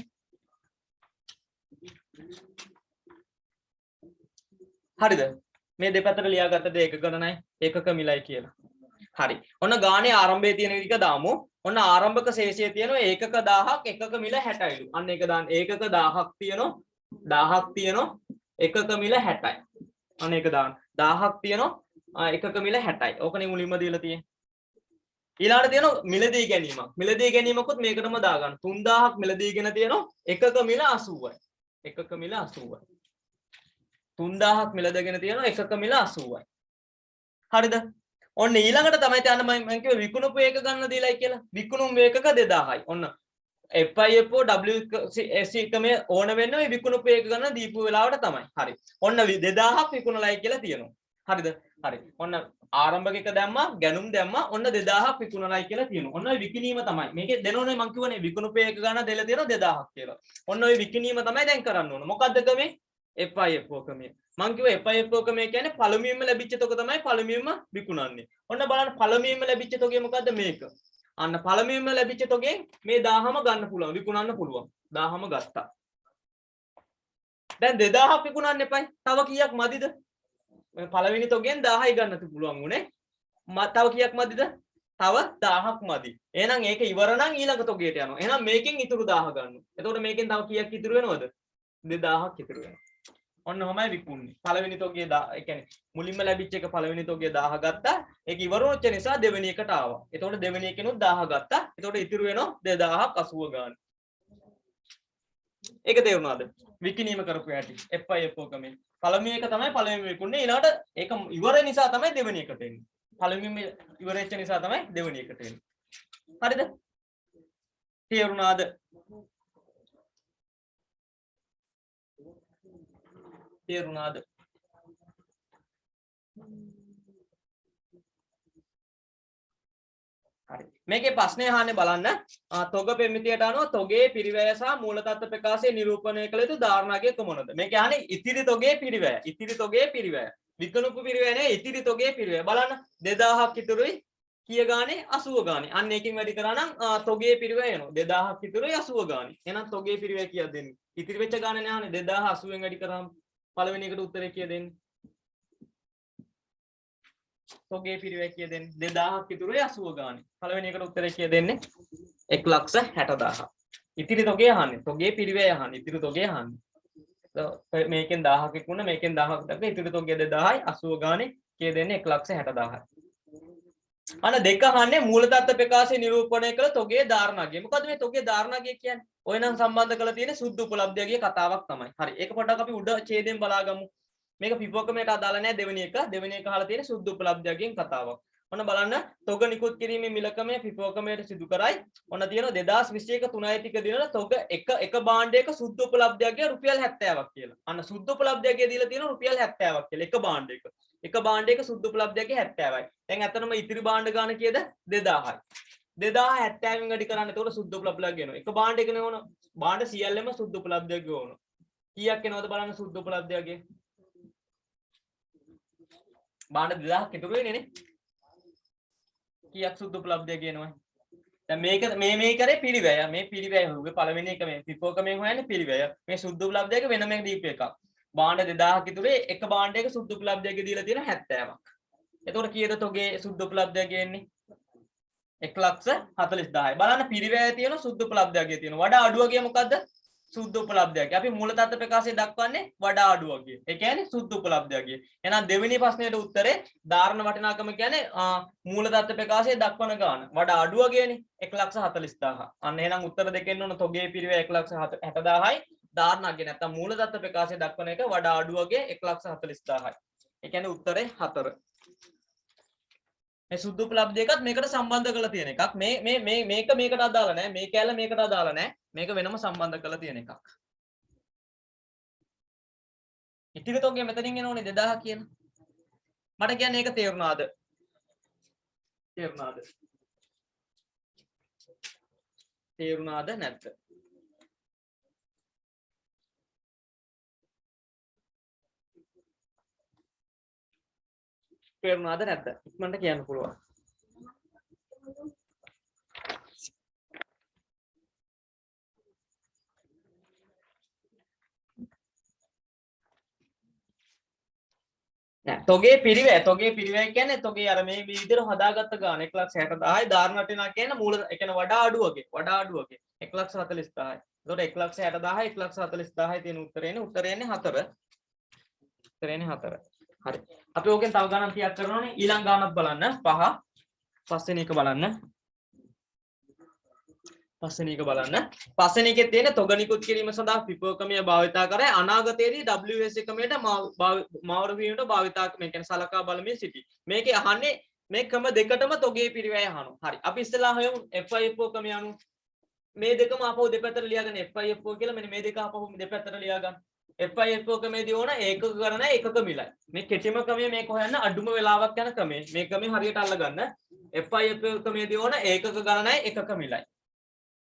හරිද මේ දෙපැත්තට ලියාගත්තද ඒක ගණනයි ඒකක මිලයි කියලා හරි ඔන්න ගානේ ආරම්භයේ තියෙන විදිහ දාමු ඔන්න ආරම්භක ශේෂයේ තියෙනවා ඒකක 1000ක් එකක මිල 60යිලු අන්න ඒක දාන්න ඒකක 1000ක් තියෙනවා එකක මිල 60යි අන්න ඒක දාන්න 1000ක් තියෙනවා එකක මිල 60යි ඕකනේ මුලින්ම දීලා තියෙන්නේ ඊළඟට තියෙනවා මිලදී ගැනීමකුත් මේකටම දාගන්න 3000ක් මිලදීගෙන තියෙනවා එකක මිල 80යි එකක මිල 80යි 3000ක් මිලදගෙන තියෙනවා එකක මිල 80යි හරිද ඔන්න ඊළඟට තමයි යන්න මම කිව්වේ විකුණුපු ඒක ගන්න දීලායි කියලා විකුණුම් ඒකක 2000යි ඔන්න FIFO WSC ක්‍රමයේ ඕන වෙන්නේ ඔය විකුණුපු ඒක ගන්න දීපු වෙලාවට තමයි හරි ඔන්න 2000ක් විකුණලයි කියලා තියෙනවා හරිද හරි ඔන්න ආරම්භක එක දැම්මා ගැනුම් දැම්මා ඔන්න 2000ක් විකුණලයි කියලා තියෙනවා ඔන්න ඔය විකිණීම තමයි මේකේ දෙනෝනේ මම කියවනේ විකුණුපු ඒක ගන්න දෙලා තියෙනවා 2000ක් කියලා ඔන්න ඔය විකිණීම තමයි දැන් කරන්න ඕන මොකද්ද ක්‍රමේ FIFO ක්‍රමය මම කිව්වා FIFO ක්‍රමය කියන්නේ පළමුවෙන්ම ලැබිච්ච තොග තමයි පළමුවෙන්ම විකුණන්නේ ඔන්න බලන්න පළමුවෙන්ම ලැබිච්ච තොගය මොකද්ද මේක අන්න පළමුවෙන්ම ලැබිච්ච තොගෙන් මේ 1000ම ගන්න පුළුවන් විකුණන්න පුළුවන් 1000ම ගත්තා දැන් 2000ක් විකුණන්න එපයි තව කීයක් මදිද පළවෙනි තොගෙන් 1000යි ගන්නත් පුළුවන් උනේ තව කීයක් මදිද තව 1000ක් මදි එහෙනම් ඒක ඉවර නම් ඊළඟ තොගයට යනවා එහෙනම් මේකෙන් ඉතුරු 1000 ගන්න එතකොට මේකෙන් තව කීයක් ඉතුරු වෙනවද 2000ක් ඉතුරු වෙනවා ඔන්න ඔහමයි විකුණන්නේ පළවෙනි තොගයේ ඒ කියන්නේ මුලින්ම ලැබිච්ච එක පළවෙනි තොගයේ 1000 ගත්තා ඒක ඉවර වෙච්ච නිසා දෙවෙනි එකට ආවා එතකොට දෙවෙනි එකෙනුත් 1000 ගත්තා එතකොට ඉතුරු වෙනවා 2080 ගන්න ඒක තේරුණාද විකිණීම කරපු හැටි FIFO ක්‍රමයෙන් පළවෙනි එක තමයි පළවෙනි විකුණන්නේ ඊළඟට ඒක ඉවර නිසා තමයි දෙවෙනි එකට එන්නේ පළවෙනි ඉවර වෙච්ච නිසා තමයි දෙවෙනි එකට එන්නේ හරිද තේරුණාද තේරුණාද හරි. මේකේ ප්‍රශ්නේ අහන්නේ බලන්න. තොග පෙමිතියට අනුව තොගේ පිරිවැය සහ මූල තත්ත්ව ප්‍රකාශය නිරූපණය කළ යුතු ධාරණාගේ කොමනද? මේකේ අහන්නේ ඉතිරි තොගේ පිරිවැය. ඉතිරි තොගේ පිරිවැය. විකලුප පිරිවැය නේ ඉතිරි තොගේ පිරිවැය. බලන්න 2000ක් ඉතුරුයි කීය ගානේ 80 ගානේ. අන්න ඒකෙන් වැඩි කරා නම් තොගේ පිරිවැය එනවා. 2000ක් ඉතුරුයි 80 ගානේ. එහෙනම් තොගේ පිරිවැය කීයක් දෙන්නේ? ඉතිරි වෙච්ච ගානේ නේ අහන්නේ 2080 ෙන් වැඩි කරාම පළවෙනි එකට උත්තරේ කීය දෙන්නේ? තොගේ පිරිවැය කීය දෙන්නේ? 2000ක් ඉතුරුයි 80 ගානේ. පළවෙනි එකට උත්තරේ කීය දෙන්නේ? 1,60,000. ඉතිරි තොගේ අහන්නේ. තොගේ පිරිවැය අහන්නේ. ඉතිරි තොගේ අහන්නේ. මේකෙන් 1000ක් ඉක්ුණා මේකෙන් 1000ක් දැක්ක ඉතිරි තොගේ 2000යි 80 ගානේ කීය දෙන්නේ? 1,60,000යි. අන්න දෙක අහන්නේ මූල තත්ත්ව ප්‍රකාශය නිරූපණය කළ තොගේ ධාරණාගය. මොකද්ද මේ තොගේ ධාරණාගය කියන්නේ? ඔය නම් සම්බන්ධ කරලා තියෙන සුද්ධ උපලබ්ධයගේ කතාවක් තමයි. හරි. ඒක පොඩ්ඩක් අපි උඩ ඡේදයෙන් බලාගමු. මේක පිපෝකමයට අදාළ නැහැ දෙවෙනි එක. දෙවෙනි එක අහලා තියෙන සුද්ධ උපලබ්ධයගෙන් කතාවක්. ඔන්න බලන්න තොග නිකුත් කිරීමේ මිලකමේ පිපෝකමයට සිදු කරයි. ඔන්න තියෙනවා 2021 3 ටික දිනවල තොග එක භාණ්ඩයක සුද්ධ උපලබ්ධයගේ රුපියල් 70ක් කියලා. අන්න සුද්ධ උපලබ්ධයගේ දීලා තියෙනවා රුපියල් 70ක් කියලා එක භාණ්ඩයක. එක භාණ්ඩයක සුද්ධ උපලබ්ධයගේ 70යි. දැන් අතනම ඉතිරි භාණ්ඩ ගාන කීයද? 2000යි. 2070න් වැඩි කරන්න එතකොට සුද්ධ උපලබ්ධයක් එනවා. එක භාණ්ඩයකනේ ඕන. භාණ්ඩ සියල්ලම සුද්ධ උපලබ්ධයක් ඕන. කීයක් එනවද බලන්න සුද්ධ උපලබ්ධයගේ? භාණ්ඩ 2000ක් ඉතුරු වෙන්නේ නේ. කීයක් සුද්ධ උපලබ්ධයක් එනවා? දැන් මේක මේ කරේ පිරිවැය. මේ පිරිවැය හොුවේ පළවෙනි එක මේ පිපෝකමෙන් හොයන්නේ පිරිවැය. මේ සුද්ධ උපලබ්ධයක වෙනම දීප එකක්. භාණ්ඩ 2000ක් ඉතුරුේ එක භාණ්ඩයක සුද්ධ උපලබ්ධයක දීලා තියෙන 70ක්. එතකොට කීයද තොගේ සුද්ධ උපලබ්ධයක එන්නේ? 1,40,000යි. බලන්න පිරිවැය තියෙන සුද්ධ උපලබ්ධයක තියෙන. වඩා අඩු වගේ මොකද්ද? සුද්ධ උපලබ්ධයක. අපි මූල තත්ත්ව ප්‍රකාශය දක්වන්නේ වඩා අඩු වගේ. ඒ කියන්නේ සුද්ධ උපලබ්ධයක. එහෙනම් දෙවෙනි ප්‍රශ්නෙට උත්තරේ ධාරණ වටිනාකම කියන්නේ මූල තත්ත්ව ප්‍රකාශය දක්වන ගාන. වඩා අඩු වගේනේ 1,40,000. අන්න එහෙනම් උත්තර දෙකෙන් උන තොගේ පිරිවැය 1,60,000යි. ධාරණාගේ නැත්තම් මූල තත්ත්ව ප්‍රකාශය දක්වන එක වඩා අඩු වගේ 1,40,000යි. ඒ කියන්නේ උත්තරේ 4. මේ සුද්ධ උපලබ්ධ එකත් මේකට සම්බන්ධ කරලා තියෙන එකක්. මේක මේකට අදාළ නැහැ. මේ කැලල මේකට අදාළ නැහැ. මේක වෙනම සම්බන්ධ කරලා තියෙන එකක්. ඉතිරි තොගේ මෙතනින් එනෝනේ 2000 කියන. මට කියන්නේ ඒක තේරුණාද? තේරුණාද? තේරුණාද නැද්ද? තේරුණාද නැද්ද? ඉක්මනට කියන්න පුළුවන්. තොගේ පිරිවැය කියන්නේ තොගේ අර මේ විදිහට හදාගත්ත ගාන 1,60,000යි ධාරණ වටිනා කියන මූල ඒ කියන්නේ වඩා අඩු වගේ 1,40,000යි. එතකොට 1,60,000යි 1,40,000යි තියෙන උත්තරේ එන්නේ 4. උත්තරේ 4. හරි. අපි ඕකෙන් තව ගණන් 30ක් කරනවානේ. ඊළඟ ගානක් බලන්න 5. පස්වෙනි එක බලන්න. පස්වෙනි එක බලන්න. පස්වෙනි එකේ තියෙන තොග නිකුත් කිරීම සඳහා පිපෝකමය භාවිතා කරයි අනාගතයේදී WS එකමයට මාවර වීමට භාවිතා මේ කියන්නේ සලකා බලමින් සිටි. මේකේ අහන්නේ මේ ක්‍රම දෙකටම තොගේ පිරිවැය අහනවා. හරි. අපි ඉස්සෙල්ලා හොයමු FIFO ක්‍රමය අනුව. මේ දෙකම අපෝ දෙපැත්තට ලියාගෙන FIFO කියලා මෙන්න මේ දෙක අපෝ දෙපැත්තට ලියාගන්න. FIFO ක්‍රමයේදී ඕන ඒකක ගණනයි එකක මිලයි. මේ කෙටිම ක්‍රමය මේක හොයන්න අඩුම වෙලාවක් යන ක්‍රමය. මේ ක්‍රමය හරියට අල්ලගන්න. FIFO ක්‍රමයේදී ඕන ඒකක ගණනයි එකක මිලයි.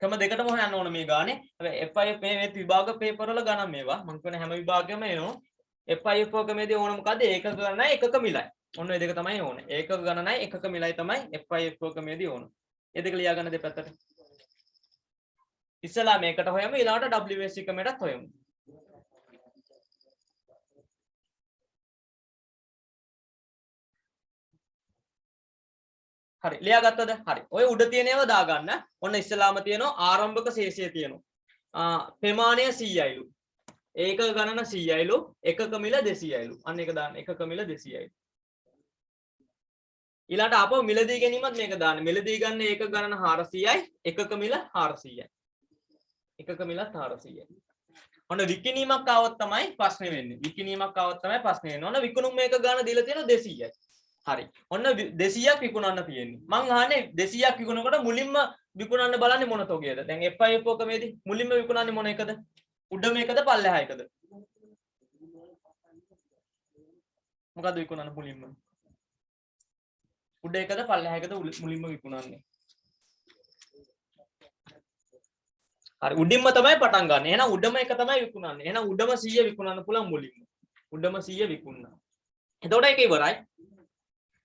ක්‍රම දෙකටම හොයන්න ඕන මේ ගානේ. හැබැයි FIFO මේ විභාග පේපර් වල ගණන් මේවා. මම කියන්නේ හැම විභාගයකම එනවා. FIFO ක්‍රමයේදී ඕන මොකද්ද? ඒකක ගණනයි එකක මිලයි. ඔන්න ඔය දෙක තමයි ඕනේ. ඒකක ගණනයි එකක මිලයි තමයි FIFO ක්‍රමයේදී ඕන. මේ දෙක ලියාගන්න දෙපැත්තට. ඉස්සලා මේකට හොයමු ඊළඟට WSC ක්‍රමයටත් හොයමු. හරි ලියාගත්තද? හරි. ඔය උඩ තියෙන ඒවා දාගන්න. ඔන්න ඉස්සලාම තියෙනවා ආරම්භක ශේෂය තියෙනවා. ප්‍රමාණය 100යිලු. ඒක ගණන 100යිලු. එකක මිල 200යිලු. අන්න ඒක දාන්න. එකක මිල 200යිලු. ඊළඟට ආපහු මිලදී ගැනීමත් මේක දාන්න. මිලදී ගන්න ඒක ගණන 400යි. එකක මිල 400යි. එකක මිලත් 400යි. ඔන්න විකිණීමක් ආවොත් තමයි ප්‍රශ්නේ වෙන්නේ. විකිණීමක් ආවොත් තමයි ප්‍රශ්නේ වෙන්නේ. ඔන්න විකුණුම් මේක ගන්න දීලා තියෙනවා 200යි. හරි. ඔන්න 200ක් විකුණන්න තියෙන්නේ. මං අහන්නේ 200ක් විකුණනකොට මුලින්ම විකුණන්න බලන්නේ මොන තොගයද? දැන් FIFO ක්‍රමයේදී මුලින්ම විකුණන්නේ මොන එකද? උඩම එකද පල්ලෙහා එකද? මොකද්ද විකුණන්න මුලින්ම? උඩ එකද පල්ලෙහා එකද මුලින්ම විකුණන්නේ? හරි උඩින්ම තමයි පටන් ගන්න. එහෙනම් උඩම එක තමයි විකුණන්නේ. එහෙනම් උඩම 100 විකුණන්න පුළුවන් මුලින්ම. උඩම 100 විකුණනවා. එතකොට ඒක ඉවරයි.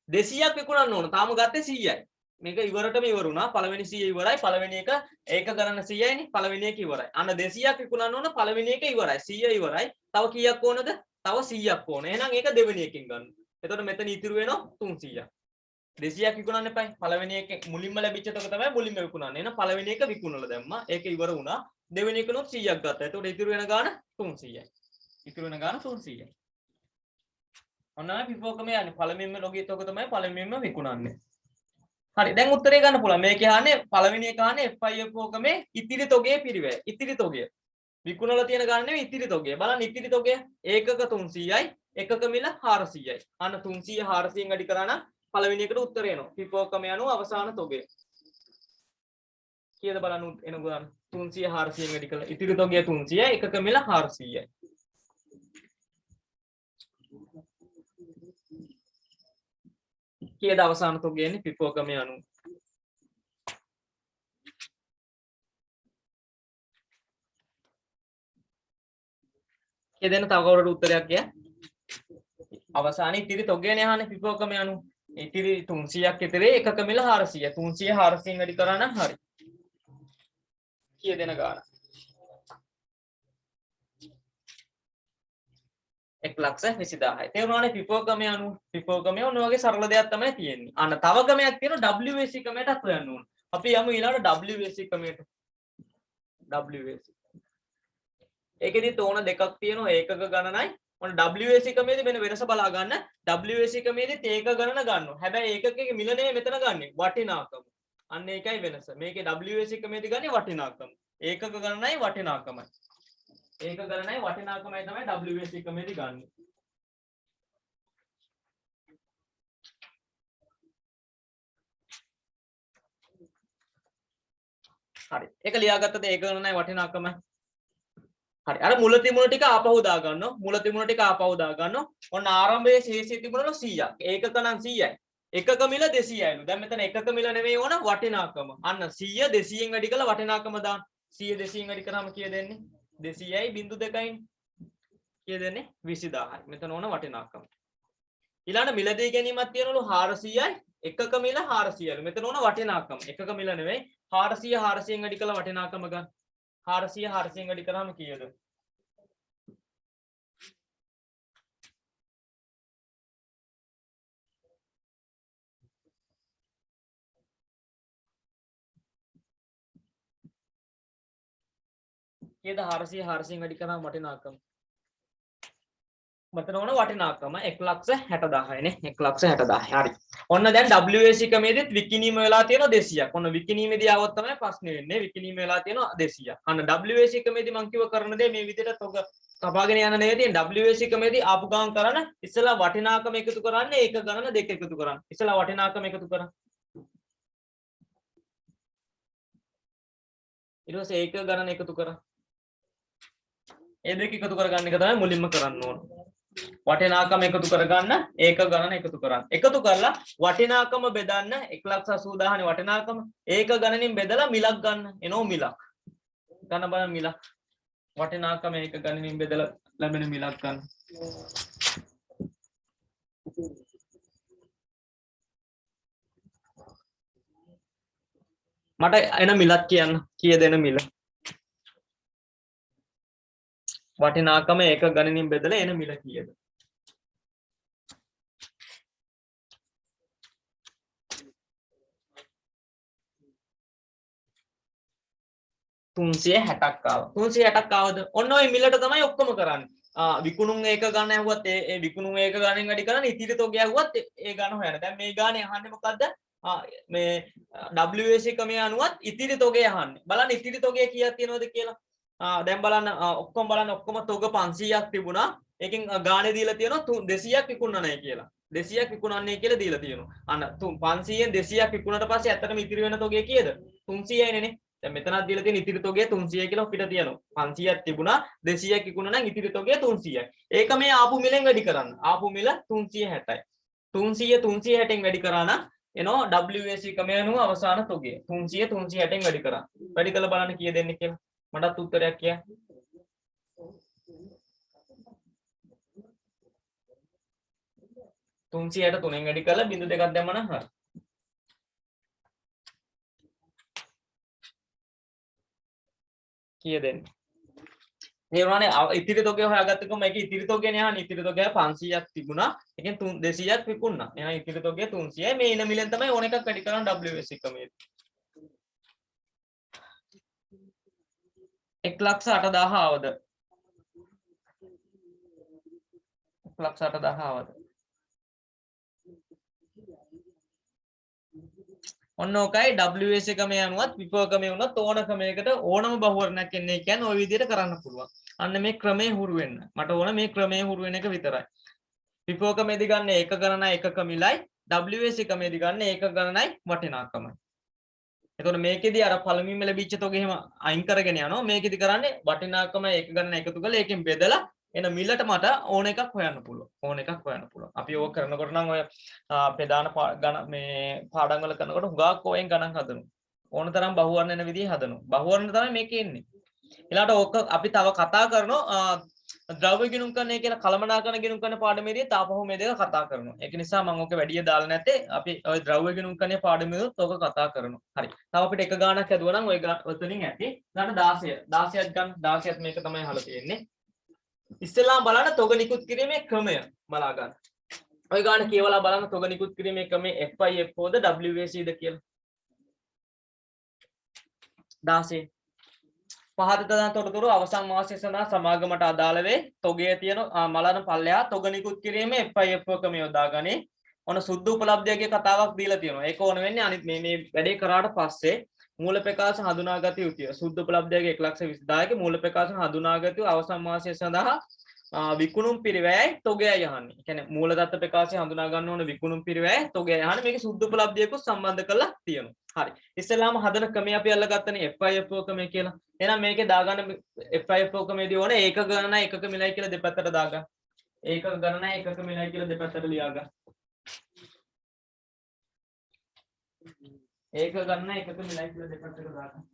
200ක් විකුණන්න ඕන. තාම ගත්තේ 100යි. මේක ඉවරටම ඉවරුණා. පළවෙනි 100 ඉවරයි. පළවෙනි එක ඒක ගණන 100යිනේ. පළවෙනි එක ඉවරයි. අන්න 200ක් විකුණන්න ඕන. පළවෙනි එක ඉවරයි. 100 ඉවරයි. තව කීයක් ඕනද? තව 100ක් ඕන. එහෙනම් ඒක දෙවෙනි එකෙන් ගන්න. එතකොට මෙතන ඉතුරු වෙනවා 300ක්. 200ක් විකුණන්න එපා. පළවෙනි එක මුලින්ම ලැබිච්ච එක තමයි මුලින්ම විකුණන්නේ. එහෙනම් පළවෙනි එක විකුණලා දැම්මා. ඒක ඉවර වුණා. දෙවෙනි එකනොත් 100ක් ගත්තා. එතකොට ඉතුරු වෙන ගාණ 300යි. ඉතුරු වෙන ගාණ 300යි. ඔන්නයි පිපෝකම යන්නේ. පළවෙනිම ලොගියත් ඔක තමයි පළවෙනිම විකුණන්නේ. හරි දැන් උත්තරේ ගන්න පුළුවන්. මේකේ අහන්නේ පළවෙනි එක අහන්නේ FIF ඕකමේ ඉතිරි තොගයේ පිරිවැය. ඉතිරි තොගය. විකුණලා තියෙන ගාණ නෙවෙයි ඉතිරි තොගය. බලන්න ඉතිරි තොගය ඒකක 300යි එකක මිල 400යි. අන්න 300 400න් වැඩි කරා නම් පළවෙනි එකට උත්තරේ එනවා. FIF ඕකම යනවා අවසාන තොගය. කීයද බලන්න එන ගාණ 300 400න් වැඩි කළා. ඉතිරි තොගය 300යි එකක මිල 400යි. කීයද අවසාන තොගය එන්නේ FIF ඕකම යනවා. දෙන්න තව කවුරුට උත්තරයක් කිය. අවසානයේ ඉතිරි තොගයනේ අහන්නේ FIF ඕකම යනු. ඉතිරි 300ක් ඉතරේ එකක මිල 400. 300 400න් වැඩි කරා නම් හරි. කීය දෙන ගාන? 1,20,000යි. තේරුණානේ FIF ඕකම යනු. FIF ඕකම ඔන්න වගේ සරල දෙයක් තමයි තියෙන්නේ. අන්න තව ක්‍රමයක් තියෙනවා WAC ක්‍රමයටත් හොයන්න ඕන. අපි යමු ඊළඟ WAC ක්‍රමයට. WAC ඒකෙදිත් ඕන දෙකක් තියෙනවා ඒකක ගණනයි ඔන්න WAC ක්‍රමයේදී මෙන්න වෙනස බලා ගන්න WAC ක්‍රමයේදීත් ඒක ගණන ගන්නවා හැබැයි ඒකකයේ මිල නෙමෙයි මෙතන ගන්නෙ වටිනාකම අන්න ඒකයි වෙනස මේකේ WAC ක්‍රමයේදී ගන්නේ වටිනාකම ඒකක ගණනයි වටිනාකමයි ඒක ගණනයි වටිනාකමයි තමයි WAC ක්‍රමයේදී ගන්නෙ හරි ඒක ලියාගත්තද ඒක ගණනයි වටිනාකමයි හරි අර මුල තිබුණ ටික ආපහු දා ගන්නවා මුල තිබුණ ටික ආපහු දා ගන්නවා ඔන්න ආරම්භයේ ශේෂය තිබුණලු 100ක් ඒකක නම් 100යි එකක මිල 200යිලු දැන් මෙතන එකක මිල නෙමෙයි ඕන වටිනාකම අන්න 100 200න් වැඩි කළා වටිනාකම දාන්න 100 200න් වැඩි කරාම කීය දෙන්නේ 200යි 0.2යි කීය දෙන්නේ 20000යි මෙතන ඕන වටිනාකම ඊළඟ මිලදී ගැනීමක් තියෙනලු 400යි එකක මිල 400යිලු මෙතන ඕන වටිනාකම එකක මිල නෙමෙයි 400 400න් වැඩි කළා වටිනාකම ගන්න 400 400න් වැඩි කරාම කීයද? කීයද 400 400න් වැඩි කරාම වටිනාකම? මෙතන ඕන වටිනාකම 1,60,000යි නේ 1,60,000. හරි. ඔන්න දැන් WAC ක්‍රමයේදීත් විකිණීම වෙලා තියෙනවා 200ක්. ඔන්න විකිණීමේදී આવොත් තමයි ප්‍රශ්නේ වෙන්නේ. විකිණීම වෙලා තියෙනවා 200ක්. අන්න WAC ක්‍රමයේදී මම කිව්ව කරන දේ මේ විදිහට ඔක කපාගෙන යන නෙවෙයි තියෙන්නේ. WAC ක්‍රමයේදී ආපු ගාන කරන ඉස්සලා වටිනාකම එකතු කරන්නේ ඒක ගණන දෙක එකතු කරන්න. ඉස්සලා වටිනාකම එකතු කරන්න. ඊට පස්සේ ඒක ගණන එකතු කරන්න. ඒ දෙක එකතු කරගන්න එක තමයි මුලින්ම කරන්න ඕන. වටිනාකම එකතු කරගන්න ඒක ගණන එකතු කරන්න. එකතු කරලා වටිනාකම බෙදන්න 1,80,000 නේ වටිනාකම. ඒක ගණනින් බෙදලා මිලක් ගන්න. එනෝ මිලක්. ගන්න බලන්න මිලක්. වටිනාකම ඒක ගණනින් බෙදලා ලැබෙන මිලක් ගන්න. මට එන මිලක් කියන්න. කීයද එන මිල? වටිනාකම ඒක ගණනින් බෙදලා එන මිල කීයද? තුන්සිය 60ක් ආවා. 360ක් ආවද? ඔන්න ඔය මිලට තමයි ඔක්කොම කරන්නේ. විකුණුම් ඒක ගන්න ඇහුවත් ඒ විකුණුම් ඒක ගණන් වැඩි කරන්නේ ඉතිරි තොගය ඇහුවත් ඒ ගණ හොයන්න. දැන් මේ ගානේ අහන්නේ මොකද්ද? මේ WAC ක්‍රමය අනුවත් ඉතිරි තොගය අහන්නේ. බලන්න ඉතිරි තොගය කීයක් තියෙනවද කියලා. දැන් බලන්න ඔක්කොම බලන්න ඔක්කොම තොග 500ක් තිබුණා. ඒකෙන් ගානේ දීලා තියෙනවා 200ක් විකුණන්නේ කියලා. 200ක් විකුණන්නේ කියලා දීලා තියෙනවා. අන්න 500ෙන් 200ක් විකුණනට පස්සේ ඇත්තටම ඉතිරි වෙන තොගය කීයද? 300යිනේ නේ. දැන් මෙතනක් දීලා තියෙන ඉතිරි තොගය 300 කියලා අපිට තියෙනවා. 500ක් තිබුණා 200ක් විකුණන නම් ඉතිරි තොගය 300යි. ඒක මේ ආපු මිලෙන් වැඩි කරන්න. ආපු මිල 360යි. 300 360න් වැඩි කරා නම් එනවා WAC ක්‍රමය අනුව අවසාන තොගය. 300 360න් වැඩි කරා. වැඩි කළ බලන්න කීය දෙන්නේ කියලා. මටත් උත්තරයක් කිය. තුන්සියට 3න් වැඩි කරලා 0.2ක් දැම්ම නම් හරි. කීයද එන්නේ? මේ වුණානේ ඉතිරි තොගය හොයාගත්තකම මේක ඉතිරි තොගයනේ අහන්නේ. ඉතිරි තොගය 500ක් තිබුණා. ඒකෙන් 200ක් විකුණා. එහෙනම් ඉතිරි තොගය 300යි. මේ ඉන මිලෙන් තමයි ඕන එකක් වැඩි කරන්න WS එක මේ. 1,08,000 ආවද? 1,08,000 ආවද? ඔන්න ඕකයි WS එකම යනුවත් විපක්‍රමයේ වුණත් ඕන ක්‍රමයකට ඕනම බහුවර්ණයක් එන්නේ කියන්නේ ওই විදිහට කරන්න පුළුවන්. අන්න මේ ක්‍රමේ හුරු වෙන්න. මට ඕන මේ ක්‍රමේ හුරු වෙන එක විතරයි. විපක්‍රමයේදී ගන්න ඒක ගණනයි එකක මිලයි WS එකමේදී ගන්න ඒක ගණනයි වටිනාකමයි. එතකොට මේකෙදී අර පළමුවෙන්ම ලැබිච්ච තොග එහෙම අයින් කරගෙන යනවා. මේකෙදී කරන්නේ වටිනාකම ඒක ගණන එකතු කරලා ඒකෙන් බෙදලා එන මිලට මට ඕන එකක් හොයන්න පුළුවන්. ඕන එකක් හොයන්න පුළුවන්. අපි ඕක කරනකොට නම් ඔය ප්‍රධාන මේ පාඩම් වල කරනකොට හුඟක් ඕෙන් ගණන් හදනවා. ඕන තරම් බහුවර්ණ වෙන විදිහ හදනවා. බහුවර්ණ තමයි මේකේ ඉන්නේ. ඊළාට ඕක අපි තව කතා කරනවා ද්‍රව්‍ය ගිණුම් කරන්නේ කියලා කලමනාකරණ ගිණුම් කරන පාඩමේදී තාපහු මේ දෙක කතා කරනවා. ඒක නිසා මම ඕක වැඩිය දාලා නැත්තේ අපි ওই ද්‍රව්‍ය ගිණුම් කරන පාඩමේදීත් ඕක කතා කරනවා. හරි. තව අපිට එක ගාණක් හදුවා නම් ওই ඔතනින් ඇති. ඊළාට 16. 16ක් ගන්න 16ත් මේක තමයි අහලා තියෙන්නේ. ඉස්සෙල්ලාම බලන්න තොග නිකුත් කිරීමේ ක්‍රමය බලා ගන්න. ඔය ගාන කියවලා බලන්න තොග නිකුත් කිරීමේ ක්‍රමේ FIFO ද WAC ද කියලා. 16 පහත තදන් තොරතුරු අවසන් මාසය සඳහා සමාගමට අදාළ වේ. තොගයේ තියෙන මලන පල්ලෙහා තොග නිකුත් කිරීමේ FIFO ක්‍රමය යොදාගනි. ඔන්න සුද්ධ උපලබ්ධයගේ කතාවක් දීලා තියෙනවා. ඒක ඕන වෙන්නේ අනිත් මේ වැඩේ කරාට පස්සේ මූල ප්‍රකාශ හඳුනාගත යුතුය. සුද්ධ උපලබ්ධයගේ 1,20,000ගේ මූල ප්‍රකාශ හඳුනාගත යුතු අවසන් මාසය සඳහා විකුණුම් පිරිවැයයි තොගයයි අහන්නේ. ඒ කියන්නේ මූල දත්ත ප්‍රකාශය හඳුනා ගන්න ඕන විකුණුම් පිරිවැයයි තොගයයි අහන්නේ. මේක සුද්ධ උපලබ්ධයක සම්බන්ධ කරලා තියෙනවා. හරි. ඉස්සෙල්ලාම හදන ක්‍රමය අපි අල්ලගත්තනේ FIFO ක්‍රමය කියලා. එහෙනම් මේකේ දාගන්න FIFO ක්‍රමයේදී ඕනේ ඒකක ගණනයි එකක මිලයි කියලා දෙපැත්තට දාගන්න. ඒකක ගණනයි එකක මිලයි කියලා දෙපැත්තට ලියාගන්න. ඒක ගන්න එකක මිලයි කියලා දෙපැත්තට දාගන්න.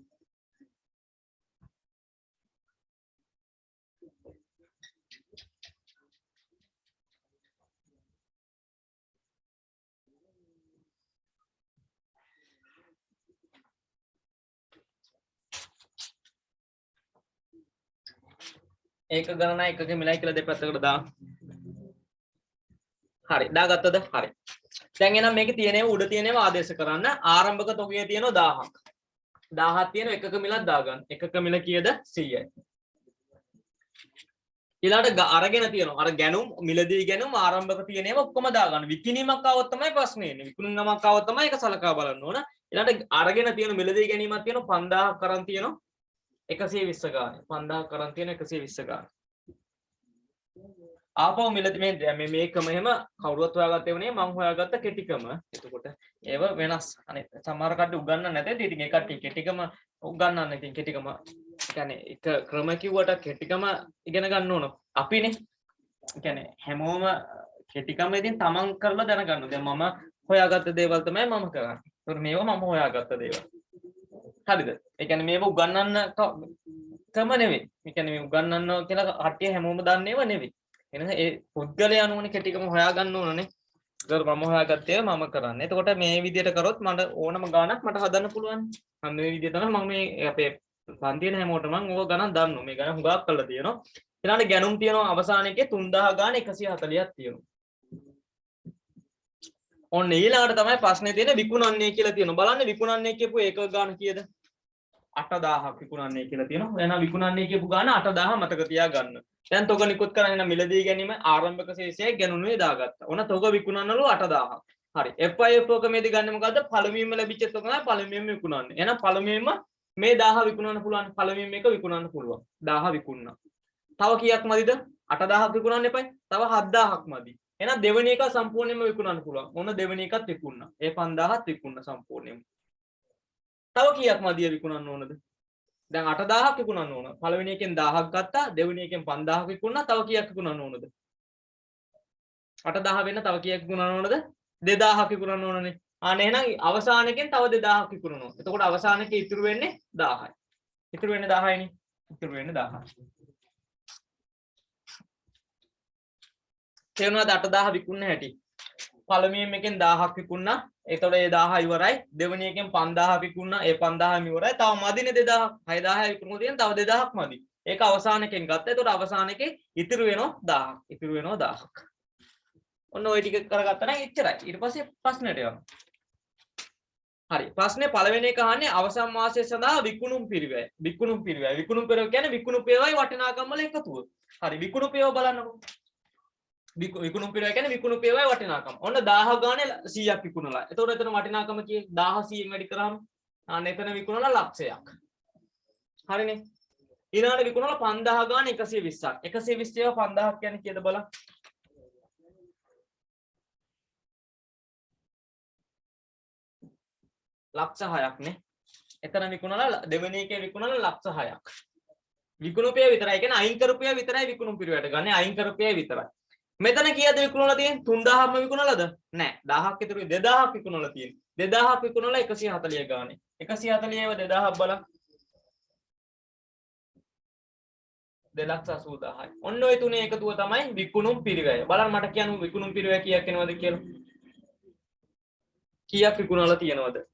ඒක ගණනයි එකක මිලයි කියලා දෙපැත්තකට දාන්න. හරි. දාගත්තද? හරි. දැන් එහෙනම් මේකේ තියෙනේව උඩ තියෙනේව ආදේශ කරන්න. ආරම්භක තොගය තියෙනවා 1000ක්. 1000ක් තියෙනවා එකක මිලක් දාගන්න. එකක මිල කීයද? 100යි. ඊළාට අරගෙන තියෙනවා. අර ගැනුම් මිලදී ගැනුම් ආරම්භක තියෙනේව ඔක්කොම දාගන්න. විකිණීමක් ආවොත් තමයි ප්‍රශ්නේ එන්නේ. විකුණුමක් ආවොත් තමයි ඒක සලකා බලන්න ඕන. ඊළාට අරගෙන තියෙන මිලදී ගැනීමක් තියෙනවා 5000ක් කරන් තියෙනවා 120 ගානේ. 5000ක් කරන් තියෙනවා 120 ගානේ. ආපහු මිලදී මේ ක්‍රම එහෙම කවුරුවත් හොයාගත්තේ නෙවෙයි මම හොයාගත්ත කෙටිකම. එතකොට ඒව වෙනස්. අනේ සමහර කට්ටිය උගන්නන්න නැතේ. ඉතින් ඒ කට්ටිය කෙටිකම උගන්නන්න. ඉතින් කෙටිකම කියන්නේ එක ක්‍රම කිව්වට කෙටිකම ඉගෙන ගන්න ඕන. අපිනේ. කියන්නේ හැමෝම කෙටිකම ඉතින් තමන් කරලා දැනගන්න ඕන. දැන් මම හොයාගත්ත දේවල් තමයි මම කරන්නේ. ඒතකොට මේවා මම හොයාගත්ත දේවල්. හරිද? ඒ කියන්නේ මේව උගන්නන්න ක්‍රම නෙවෙයි. ඒ කියන්නේ මේ උගන්නන්න කියලා කට්ටිය හැමෝම දන්නේව නෙවෙයි. එහෙනම් ඒ පුද්ගලයා අනුවනේ කෙටිකම හොයාගන්න ඕනනේ. ඒකට මම හොයාගත්තේ මම කරන්නේ. එතකොට මේ විදිහට කරොත් මට ඕනම ගාණක් මට හදන්න පුළුවන්. අන්න මේ විදිහ තමයි මම මේ අපේ පන්තියේ හැමෝටම මම ඕක ගණන් දන්නවා. මේ ගණන් හුඟක් කරලා තියෙනවා. ඊළඟට ගැනුම් තියෙනවා අවසානයේ 3000 ගාණ 140ක් තියෙනවා. ඔන්න ඊළඟට තමයි ප්‍රශ්නේ තියෙන්නේ විකුණන්නේ කියලා තියෙනවා. බලන්න විකුණන්නේ කියපු ඒකක ගාණ කීයද? 8000ක් විකුණන්නේ කියලා තියෙනවා. එහෙනම් විකුණන්නේ කියපු ගාණ 8000 මතක තියාගන්න. දැන් තොග නිකුත් කරගෙන මිලදී ගැනීම ආරම්භක ශේෂයයි ගැනුණුවේ දාගත්තා. ඔන්න තොග විකුණනලු 8000ක්. හරි. FIFO ක්‍රමයේදී ගන්නේ මොකද්ද? පළමුවෙන්ම ලැබිච්ච තොග තමයි පළමුවෙන්ම විකුණන්නේ. එහෙනම් පළමුවෙන්ම මේ 1000 විකුණන්න පුළුවන්. පළමුවෙන් මේක විකුණන්න පුළුවන්. 1000 විකුණනවා. තව කීයක් මදිද? 8000ක් විකුණන්න එපයි. තව 7000ක් මදි. එහෙනම් දෙවෙනි එක සම්පූර්ණයෙන්ම විකුණන්න පුළුවන්. ඔන්න දෙවෙනි එකත් විකුණනවා. ඒ 5000ත් විකුණන සම්පූර්ණයෙන්ම. තව කීයක් මදිය විකුණන්න ඕනද? දැන් 8000ක් විකුණන්න ඕන. පළවෙනි එකෙන් 1000ක් ගත්තා, දෙවෙනි එකෙන් 5000ක් විකුණා. තව කීයක් විකුණන්න ඕනද? 8000 වෙන තව කීයක් විකුණන්න ඕනද? 2000ක් විකුණන්න ඕනනේ. අනේ එහෙනම් අවසානකෙන් තව 2000ක් විකුණනවා. එතකොට අවසානකේ ඉතුරු වෙන්නේ 1000යි. ඉතුරු වෙන්නේ 1000යිනේ. ඉතුරු වෙන්නේ 1000. තේරුණාද 8000 විකුණන හැටි? පළවෙනි එකෙන් 1000ක් විකුණනා. එතකොට ඒ 1000 ඉවරයි. දෙවෙනි එකෙන් 5000 විකුණනා. ඒ 5000ම ඉවරයි. තව මදිනේ 2000. 6000 විකුණුවා තියෙන තව 2000ක් මදි. ඒක අවසාන එකෙන් ගත්තා. එතකොට අවසාන එකේ ඉතුරු වෙනවා 1000ක්. ඉතුරු වෙනවා 1000ක්. ඔන්න ওই ටික කරගත්තා නම් එච්චරයි. ඊට පස්සේ ප්‍රශ්නෙට යනවා. හරි. ප්‍රශ්නේ පළවෙනි එක අහන්නේ අවසන් මාසය සඳහා විකුණුම් පිරිවැය. විකුණුම් පිරිවැය. විකුණුම් පිරිවැය කියන්නේ විකුණු පේවයි වටිනාකම් වල එකතුව. හරි. විකුණු පේව බලන්නකො. විකුණුම් පිරිවැය කියන්නේ විකුණු පේවයි වටිනාකම්. ඔන්න 1000 ගානේ 100ක් විකුණලා. එතකොට එතන වටිනාකම කීයේ? 1000 100ෙන් වැඩි කරාම අන්න එතන විකුණලා ලක්ෂයක්. හරිනේ. ඊළඟට විකුණලා 5000 ගානේ 120ක්. 120 ඒවා 5000ක් කියන්නේ කීයද බලන්න. ලක්ෂ 6ක් නේ. එතන විකුණලා දෙවෙනි එකේ විකුණලා ලක්ෂ 6ක්. විකුණුපේ විතරයි කියන්නේ අයින් කරපුවා විතරයි විකුණුම් පිරිවැයට ගන්න. අයින් කරපුවා විතරයි. මෙතන කීයද විකුණලා තියෙන්නේ? 3000ක්ම විකුණලාද? නෑ. 1000ක් ඉතුරු 2000ක් විකුණලා තියෙන්නේ. 2000ක් විකුණලා 140 ගානේ. 140 ඒව 2000ක් බලන්න. 280000යි. ඔන්න ඔය තුනේ එකතුව තමයි විකුණුම් පිරිවැය. බලන්න මට කියන්න විකුණුම් පිරිවැය කීයක් එනවද කියලා. කීයක් විකුණලා තියෙනවද?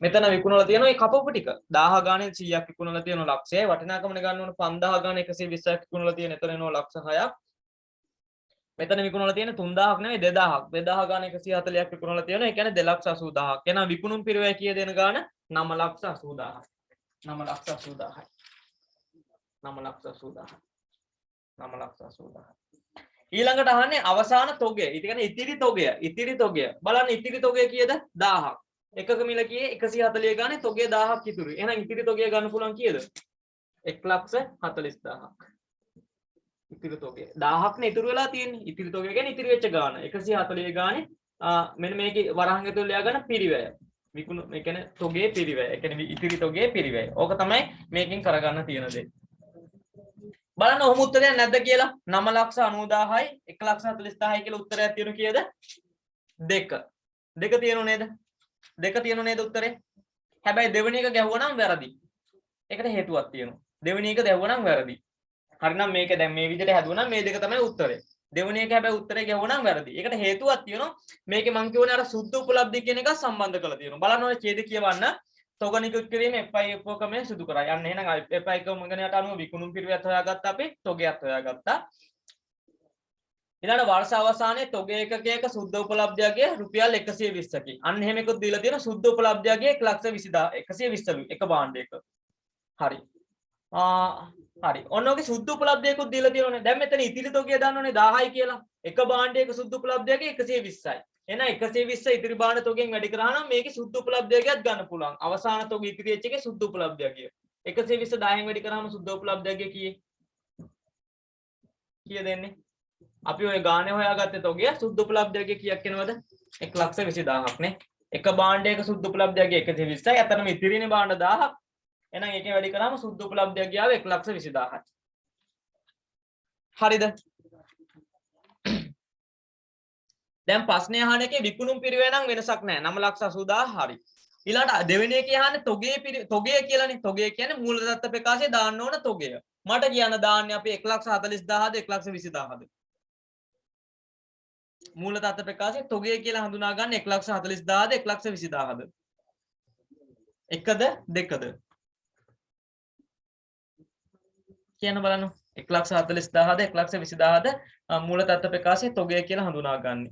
මෙතන විකුණලා තියෙන මේ කපපු ටික 1000 ගානේ 100ක් විකුණලා තියෙනවා ලක්ෂයයි වටිනාකමනේ ගන්න ඕන 5000 ගානේ 120ක් විකුණලා තියෙන එතන එනවා ලක්ෂ 6ක් මෙතන විකුණලා තියෙන 3000ක් නෙවෙයි 2000ක් 2000 ගානේ 140ක් විකුණලා තියෙනවා ඒ කියන්නේ 280000ක් එහෙනම් විකුණුම් පිරිවැය කීය දෙන ගාන 980000ක් 980000යි 980000 ඊළඟට අහන්නේ අවසාන තොගය ඒ කියන්නේ ඉතිරි තොගය බලන්න ඉතිරි තොගය කීයද 1000ක් එකක මිල කීයේ 140 ගානේ තොගය 1000ක් ඉතුරුයි. එහෙනම් ඉතිරි තොගය ගන්න පුළුවන් කීයද? 140000ක්. ඉතිරි තොගය 1000ක් නේ ඉතුරු වෙලා තියෙන්නේ. ඉතිරි තොගය කියන්නේ ඉතිරි වෙච්ච ගාන. 140 ගානේ මෙන්න මේකේ වරහන් ඇතුළේ ලියා ගන්න පිරිවැය. විකුණු මේ කියන්නේ තොගයේ පිරිවැය. ඒ කියන්නේ ඉතිරි තොගයේ පිරිවැය. ඕක තමයි මේකෙන් කරගන්න තියෙන දේ. බලන්න ඔහොම උත්තරයක් නැද්ද කියලා 990000යි 140000යි කියලා උත්තරයක් තියෙනු කීයද? 2. 2 තියෙනු නේද? 2 තියෙනු නේද උත්තරේ? හැබැයි දෙවෙනි එක ගැහුවා නම් වැරදි. ඒකට හේතුවක් තියෙනවා. දෙවෙනි එක දැවුවා නම් වැරදි. හරිනම් මේක දැන් මේ විදිහට හැදුවා නම් මේ දෙක තමයි උත්තරේ. දෙවෙනි එක හැබැයි උත්තරේ ගැහුවා නම් වැරදි. ඒකට හේතුවක් තියෙනවා. මේකේ මම කියවනේ අර සුද්ධ උපලබ්ධි කියන එක සම්බන්ධ කරලා තියෙනවා. බලන්න ඔය ඡේද කියවන්න. තොග නිකුත් කිරීම FIFO ක්‍රමයෙන් සිදු කරා. යන්න එහෙනම් FIFO ක්‍රමයට අනුව විකුණුම් පිරිවැයත් හොයාගත්තා අපි තොගයත් හොයාගත්තා. ඊළඟ වර්ෂ අවසානයේ තොග ඒකකයක සුද්ධ උපලබ්ධයගේ රුපියල් 120කි. අන්න එහෙම එකක් දීලා තියෙන සුද්ධ උපලබ්ධයගේ 120,000 එක භාණ්ඩයක. හරි. හරි. ඔන්න ඔගේ සුද්ධ උපලබ්ධයකුත් දීලා තියෙනවනේ. දැන් මෙතන ඉතිරි තොගය දන්නවනේ 1000යි කියලා. එක භාණ්ඩයක සුද්ධ උපලබ්ධයගේ 120යි. එහෙනම් 120 ඉතිරි භාණ්ඩ තොගෙන් වැඩි කරා නම් මේකේ සුද්ධ උපලබ්ධයගයත් ගන්න පුළුවන්. අවසාන තොග ඉතිරි වෙච්ච එකේ සුද්ධ උපලබ්ධයගය. 120 10න් වැඩි කරාම සුද්ධ උපලබ්ධයගය කීය දෙන්නේ? අපි ඔය ගානේ හොයාගත්තේ තොගය සුද්ධ උපලබ්ධයගේ කීයක් එනවද? 120000ක් නේ. එක භාණ්ඩයක සුද්ධ උපලබ්ධයගේ 120යි. අතරම ඉතිරිනේ භාණ්ඩ 1000ක්. එහෙනම් ඒකෙන් වැඩි කරාම සුද්ධ උපලබ්ධයගේ ආව 120000යි. හරිද? දැන් ප්‍රශ්නේ අහන එකේ විකුණුම් පිරිවැය නම් වෙනසක් නැහැ. 980000 හරි. ඊළඟට දෙවෙනි එකේ අහන්නේ තොගය කියලානේ. තොගය කියන්නේ මූලදත්ත ප්‍රකාශයේ දාන්න ඕන තොගය. මට කියන්න දාන්නේ අපි 140000ද 120000ද? මූල තත්ත්ව ප්‍රකාශයේ තොගය කියලා හඳුනා ගන්න 140000ද 120000ද? එකද දෙකද? කියන්න බලන්න 140000ද 120000ද මූල තත්ත්ව ප්‍රකාශයේ තොගය කියලා හඳුනා ගන්න.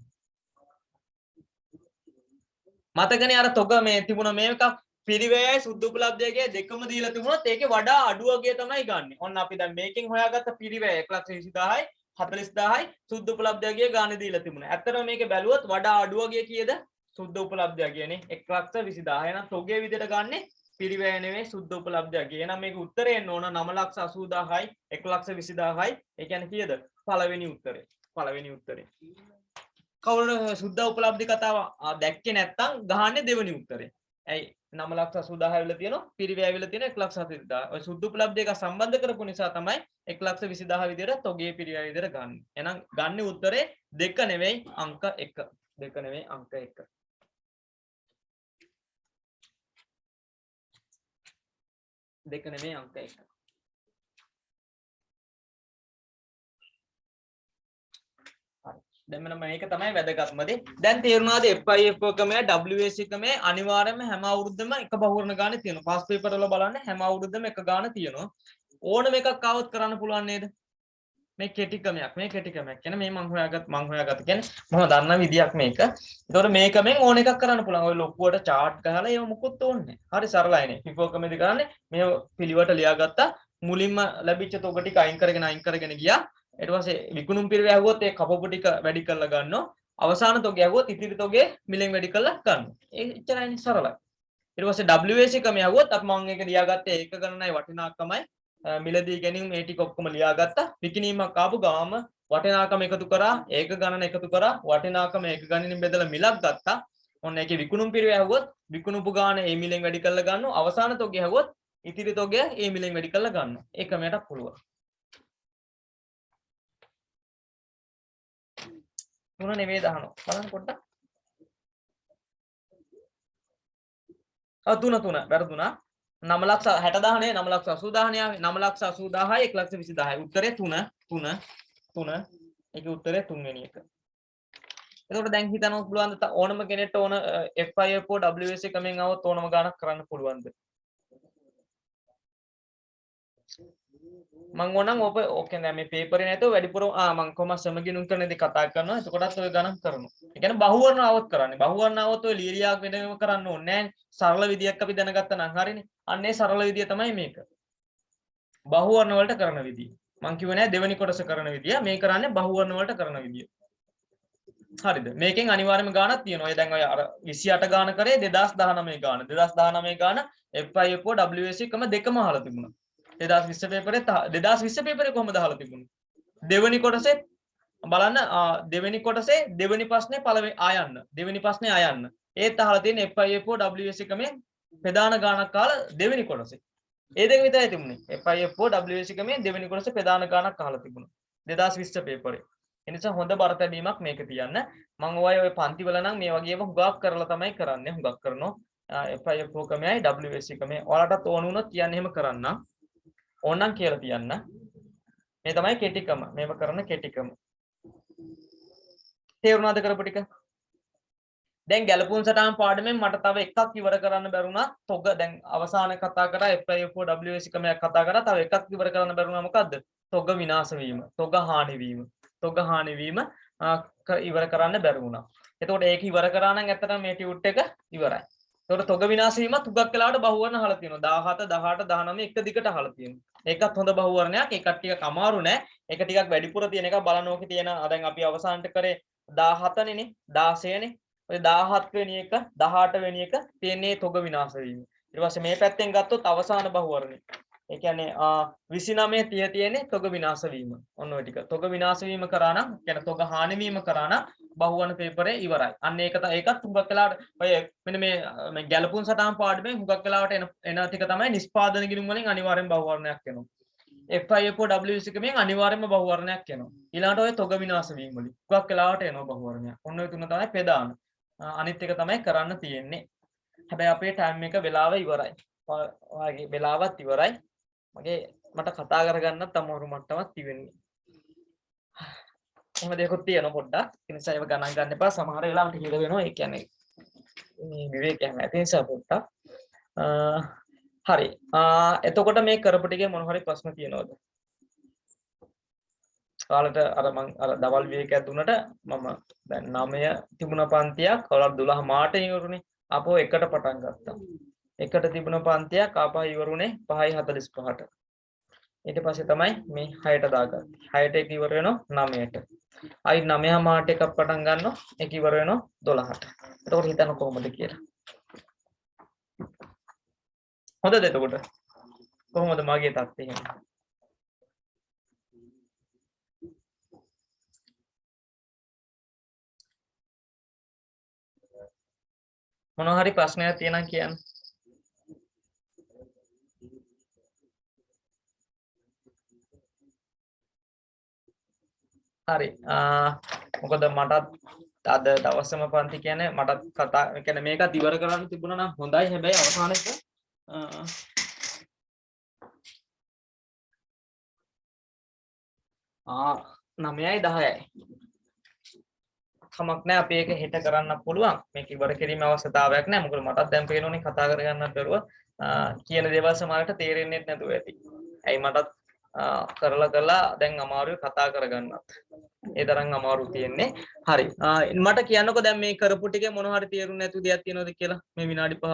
මතකනේ අර තොග මේ තිබුණ මේක පිරිවැයයි සුද්ධ උපලබ්ධයගේ දෙකම දීලා තිබුණොත් ඒකේ වඩා අඩු වගේ තමයි ගන්න. ඔන්න අපි දැන් මේකෙන් හොයාගත්ත පිරිවැය 120000යි 40000යි සුද්ධ උපලබ්ධයගේ ගාන දීලා තිබුණා. ඇත්තටම මේක බැලුවොත් වඩා අඩු වගේ කීයද? සුද්ධ උපලබ්ධයගේනේ 120000. එහෙනම් තොගේ විදිහට ගන්නෙ පිරිවැය නෙවෙයි සුද්ධ උපලබ්ධයගේ. එහෙනම් මේක උත්තරේ එන්න ඕන 980000යි 120000යි. ඒ කියන්නේ කීයද? පළවෙනි උත්තරේ. පළවෙනි උත්තරේ. කවුරුද සුද්ධ උපලබ්ධි කතාව දැක්කේ නැත්නම් ගහන්නේ දෙවෙනි උත්තරේ. ඇයි 980000 ඇවිල්ලා තියෙනවා පිරිවැය ඇවිල්ලා තියෙනවා 140000. ඔය සුද්ධ උපලබ්ධි එක සම්බන්ධ කරපු නිසා තමයි 120000 විදිහට තොගේ පිරිවැය විදිහට ගන්න. එහෙනම් ගන්න උත්තරේ 2 නෙවෙයි අංක 1. 2 නෙවෙයි අංක 1. දෙක නෙමෙයි අංක 1. දැන් මෙන්න මේක තමයි වැදගත්ම දේ. දැන් තේරුණාද FIFO ක්‍රමය WAC ක්‍රමය අනිවාර්යයෙන්ම හැම අවුරුද්දම එක බහුවර්ණ ගානේ තියෙනවා. පාස් පේපර් වල බලන්න හැම අවුරුද්දම එක ගාන තියෙනවා. ඕනම එකක් આવොත් කරන්න පුළුවන් නේද? මේ කෙටි ක්‍රමයක්. මේ කෙටි ක්‍රමයක් කියන්නේ මේ මම හොයාගත්ත කියන්නේ මම දන්න විදියක් මේක. ඒතකොට මේකෙන් ඕන එකක් කරන්න පුළුවන්. ඔය ලොකුවට chart ගහලා ඒව මුකුත් ඕනේ නැහැ. හරි සරලයිනේ. FIFO ක්‍රමෙදි කරන්නේ මේ පිළිවෙලට ලියාගත්තා. මුලින්ම ලැබිච්ච තොග ටික අයින් කරගෙන ගියා. ඊට පස්සේ විකුණුම් පිරිව ඇහුවොත් ඒ කපපු ටික වැඩි කරලා ගන්නවා. අවසාන තොගය ඇහුවොත් ඉතිරි තොගේ මිලෙන් වැඩි කරලා ගන්නවා. ඒ එච්චරයිනේ සරලයි. ඊට පස්සේ WAC ක්‍රමය ඇහුවොත් අපි මම ඒක ලියාගත්තේ ඒක ගණනයි වටිනාකමයි මිලදී ගැනීම මේ ටික ඔක්කොම ලියාගත්තා. විකිණීමක් ආපු ගාම වටිනාකම එකතු කරා, ඒක ගණන එකතු කරා, වටිනාකම ඒක ගණනින් බෙදලා මිලක් ගත්තා. ඔන්න ඒකේ විකුණුම් පිරිව ඇහුවොත් විකුණුපු ගාන ඒ මිලෙන් වැඩි කරලා ගන්නවා. අවසාන තොගය ඇහුවොත් ඉතිරි තොගය ඒ මිලෙන් වැඩි කරලා ගන්නවා. ඒ ක්‍රමයටත් පුළුවන්. තුන නෙමෙයි දහනවා. බලන්න පොඩ්ඩක්. තුන වැරදුනා. 9,60,000 නේ 9,80,000 නේ 9,80,000යි 1,20,000යි උත්තරේ 3 ඒකේ උත්තරේ 3 වෙනි එක. එතකොට දැන් හිතන්න පුළුවන්ද ඕනම කෙනෙක්ට ඕන FIFO WAC ක්‍රමෙන් આવොත් ඕනම ගාණක් කරන්න පුළුවන්ද? මම ඕනනම් ඕකේ නෑ මේ පේපරේ නැතුව වැඩිපුර මම කොහොම සමගිනුම් කරන දේ කතා කරනවා. එතකොටත් ඔය ගණන් කරනවා. ඒ කියන්නේ බහුවර්ණ આવොත් කරන්නේ. බහුවර්ණ આવොත් ඔය ලියලියක් වෙනම කරන්න ඕනේ නෑ. සරල විදියක් අපි දැනගත්තා නම් හරිනේ. අන්නේ සරල විදිය තමයි මේක. බහුවර්ණ වලට කරන විදිය. මම කිව්වේ නෑ දෙවෙනි කොටස කරන විදිය. මේ කරන්නේ බහුවර්ණ වලට කරන විදිය. හරිද? මේකෙන් අනිවාර්යයෙන්ම ගාණක් තියෙනවා. ඔය දැන් ඔය අර 28 ගාණ කරේ 2019 ගාණ. 2019 ගාණ FIFO WAC ක්‍රම දෙකම අහලා තිබුණා. 2020 පේපරේ 2020 පේපරේ කොහමද අහලා තිබුණේ? දෙවෙනි කොටසේ බලන්න දෙවෙනි කොටසේ දෙවෙනි ප්‍රශ්නේ පළවෙනි ආයන්න. දෙවෙනි ප්‍රශ්නේ ආයන්න. ඒත් අහලා තියෙන FIFO WAC ක්‍රමෙන් ප්‍රධාන ගාණක් අහලා දෙවෙනි කොටසේ. ඒ දෙක විතරයි තිබුණේ. FIFO WAC ක්‍රමෙන් දෙවෙනි කොටසේ ප්‍රධාන ගාණක් අහලා තිබුණා. 2020 පේපරේ. ඒ නිසා හොඳ බර තැබීමක් මේක තියන්න. මම ඔය පන්ති වල නම් මේ වගේම හුඟක් කරලා තමයි කරන්නේ. හුඟක් කරනවා. FIFO ක්‍රමයයි WAC ක්‍රමයයි. ඔයාලටත් ඕන වුණොත් කියන්නේ එහෙම කරන්න. ඕනනම් කියලා තියන්න. මේ තමයි කෙටි ක්‍රම. මේව කරන කෙටි ක්‍රම. තේරුණාද කරපු ටික? දැන් ගැලපුම් සටහන් පාඩමෙන් මට තව එකක් ඉවර කරන්න බැරුණා. තොග දැන් අවසාන කතා කරා FIFO WAC ක්‍රමයක් කතා කරා. තව එකක් ඉවර කරන්න බැරුණා මොකද්ද? තොග විනාශ වීම, තොග හානි වීම. තොග හානි වීම ඉවර කරන්න බැරි වුණා. එතකොට ඒක ඉවර කරා නම් ඇත්තටම මේ ටියුට් එක ඉවරයි. එතකොට තොග විනාශ වීමත් හුඟක් වෙලාවට බහුවර්ණ අහලා තියෙනවා. 17, 18, 19 එක දිගට අහලා තියෙනවා. ඒකත් හොඳ බහුවර්ණයක්. ඒකත් ටිකක් අමාරු නෑ. ඒක ටිකක් වැඩිපුර තියෙන එක බලන්න ඕකේ තියෙන දැන් අපි අවසානට කරේ 17 නේ 16 නේ. ඔය 17 වෙනි එක 18 වෙනි එක තියෙන්නේ තොග විනාශ වීම. ඊට පස්සේ මේ පැත්තෙන් ගත්තොත් අවසාන බහුවර්ණය. ඒ කියන්නේ 29 30 තියෙන්නේ තොග විනාශ වීම. ඔන්න ඔය ටික. තොග විනාශ වීම කරා නම් කියන්නේ තොග හානි වීම කරා නම් බහුවර්ණ පේපරේ ඉවරයි. අන්න ඒකත් හුඟක් වෙලාවට ඔය මෙන්න මේ ගැලපුම් සටහන් පාඩමේ හුඟක් වෙලාවට එන ටික තමයි නිෂ්පාදන ගිණුම් වලින් අනිවාර්යෙන් බහුවර්ණයක් එනවා. FIFO WAC ක්‍රමයෙන් අනිවාර්යෙන්ම බහුවර්ණයක් එනවා. ඊළඟට ඔය තොග විනාශ වීම වලින් හුඟක් වෙලාවට එනවා බහුවර්ණයක්. ඔන්න ඔය තුන තමයි ප්‍රධාන. අනිත් එක තමයි කරන්න තියෙන්නේ. හැබැයි අපේ ටයිම් එක වෙලාව ඉවරයි. ඔයාගේ වෙලාවත් ඉවරයි. මට කතා කරගන්නත් අමාරු මට්ටමක් තිබෙන්නේ. එහෙම දෙයක්ත් තියෙනවා පොඩ්ඩක්. ඒ නිසා ඒව ගණන් ගන්න එපා. සමහර වෙලාවට හිර වෙනවා. ඒ කියන්නේ මේ විවේකයක් නැති නිසා පොඩ්ඩක්. හරි. එතකොට මේ කරපු ටිකේ මොන හරි ප්‍රශ්න තියෙනවද? ඔයාලට අර දවල් විවේකයක් දුන්නට මම දැන් 9 තිබුණ පන්තියක් ඔයාලට 12 මාට ඉවරුනේ. අපෝ එකට පටන් ගත්තා. එකට තිබුණ පන්තියක් ආපහු ඉවරුනේ 5:45ට. ඊට පස්සේ තමයි මේ 6ට දාගත්තේ. 6ට එක ඉවර වෙනවා 9ට. ආයි 9 මාට එකක් පටන් ගන්නවා. ඒක ඉවර වෙනවා 12ට. එතකොට හිතන්න කොහොමද කියලා. හොඳද එතකොට? කොහොමද මගේ තත්ත්වය එහෙම? මොනවා හරි ප්‍රශ්නයක් තියෙනවා කියන්න. හරි. මොකද මටත් අද දවසම පන්ති කියන්නේ මටත් කතා කියන්නේ මේකත් ඉවර කරන්න තිබුණා නම් හොඳයි. හැබැයි අවසානයේ 9යි 10යි. කමක් නැහැ අපි ඒක හෙට කරන්න පුළුවන්. මේක ඉවර කිරීමේ අවශ්‍යතාවයක් නැහැ. මොකද මටත් දැන් පේනෝනේ කතා කරගන්නත් බැරුව කියන දේවල් සමහරට තේරෙන්නේ නැතුව ඇති. ඇයි මටත් කරලා දැන් අමාරුයි කතා කරගන්නත්. ඒ තරම් අමාරු තියෙන්නේ. හරි. මට කියන්නකෝ දැන් මේ කරපු ටිකේ මොන හරි තේරුම් නැතුව දෙයක් තියෙනවද කියලා මේ විනාඩි 5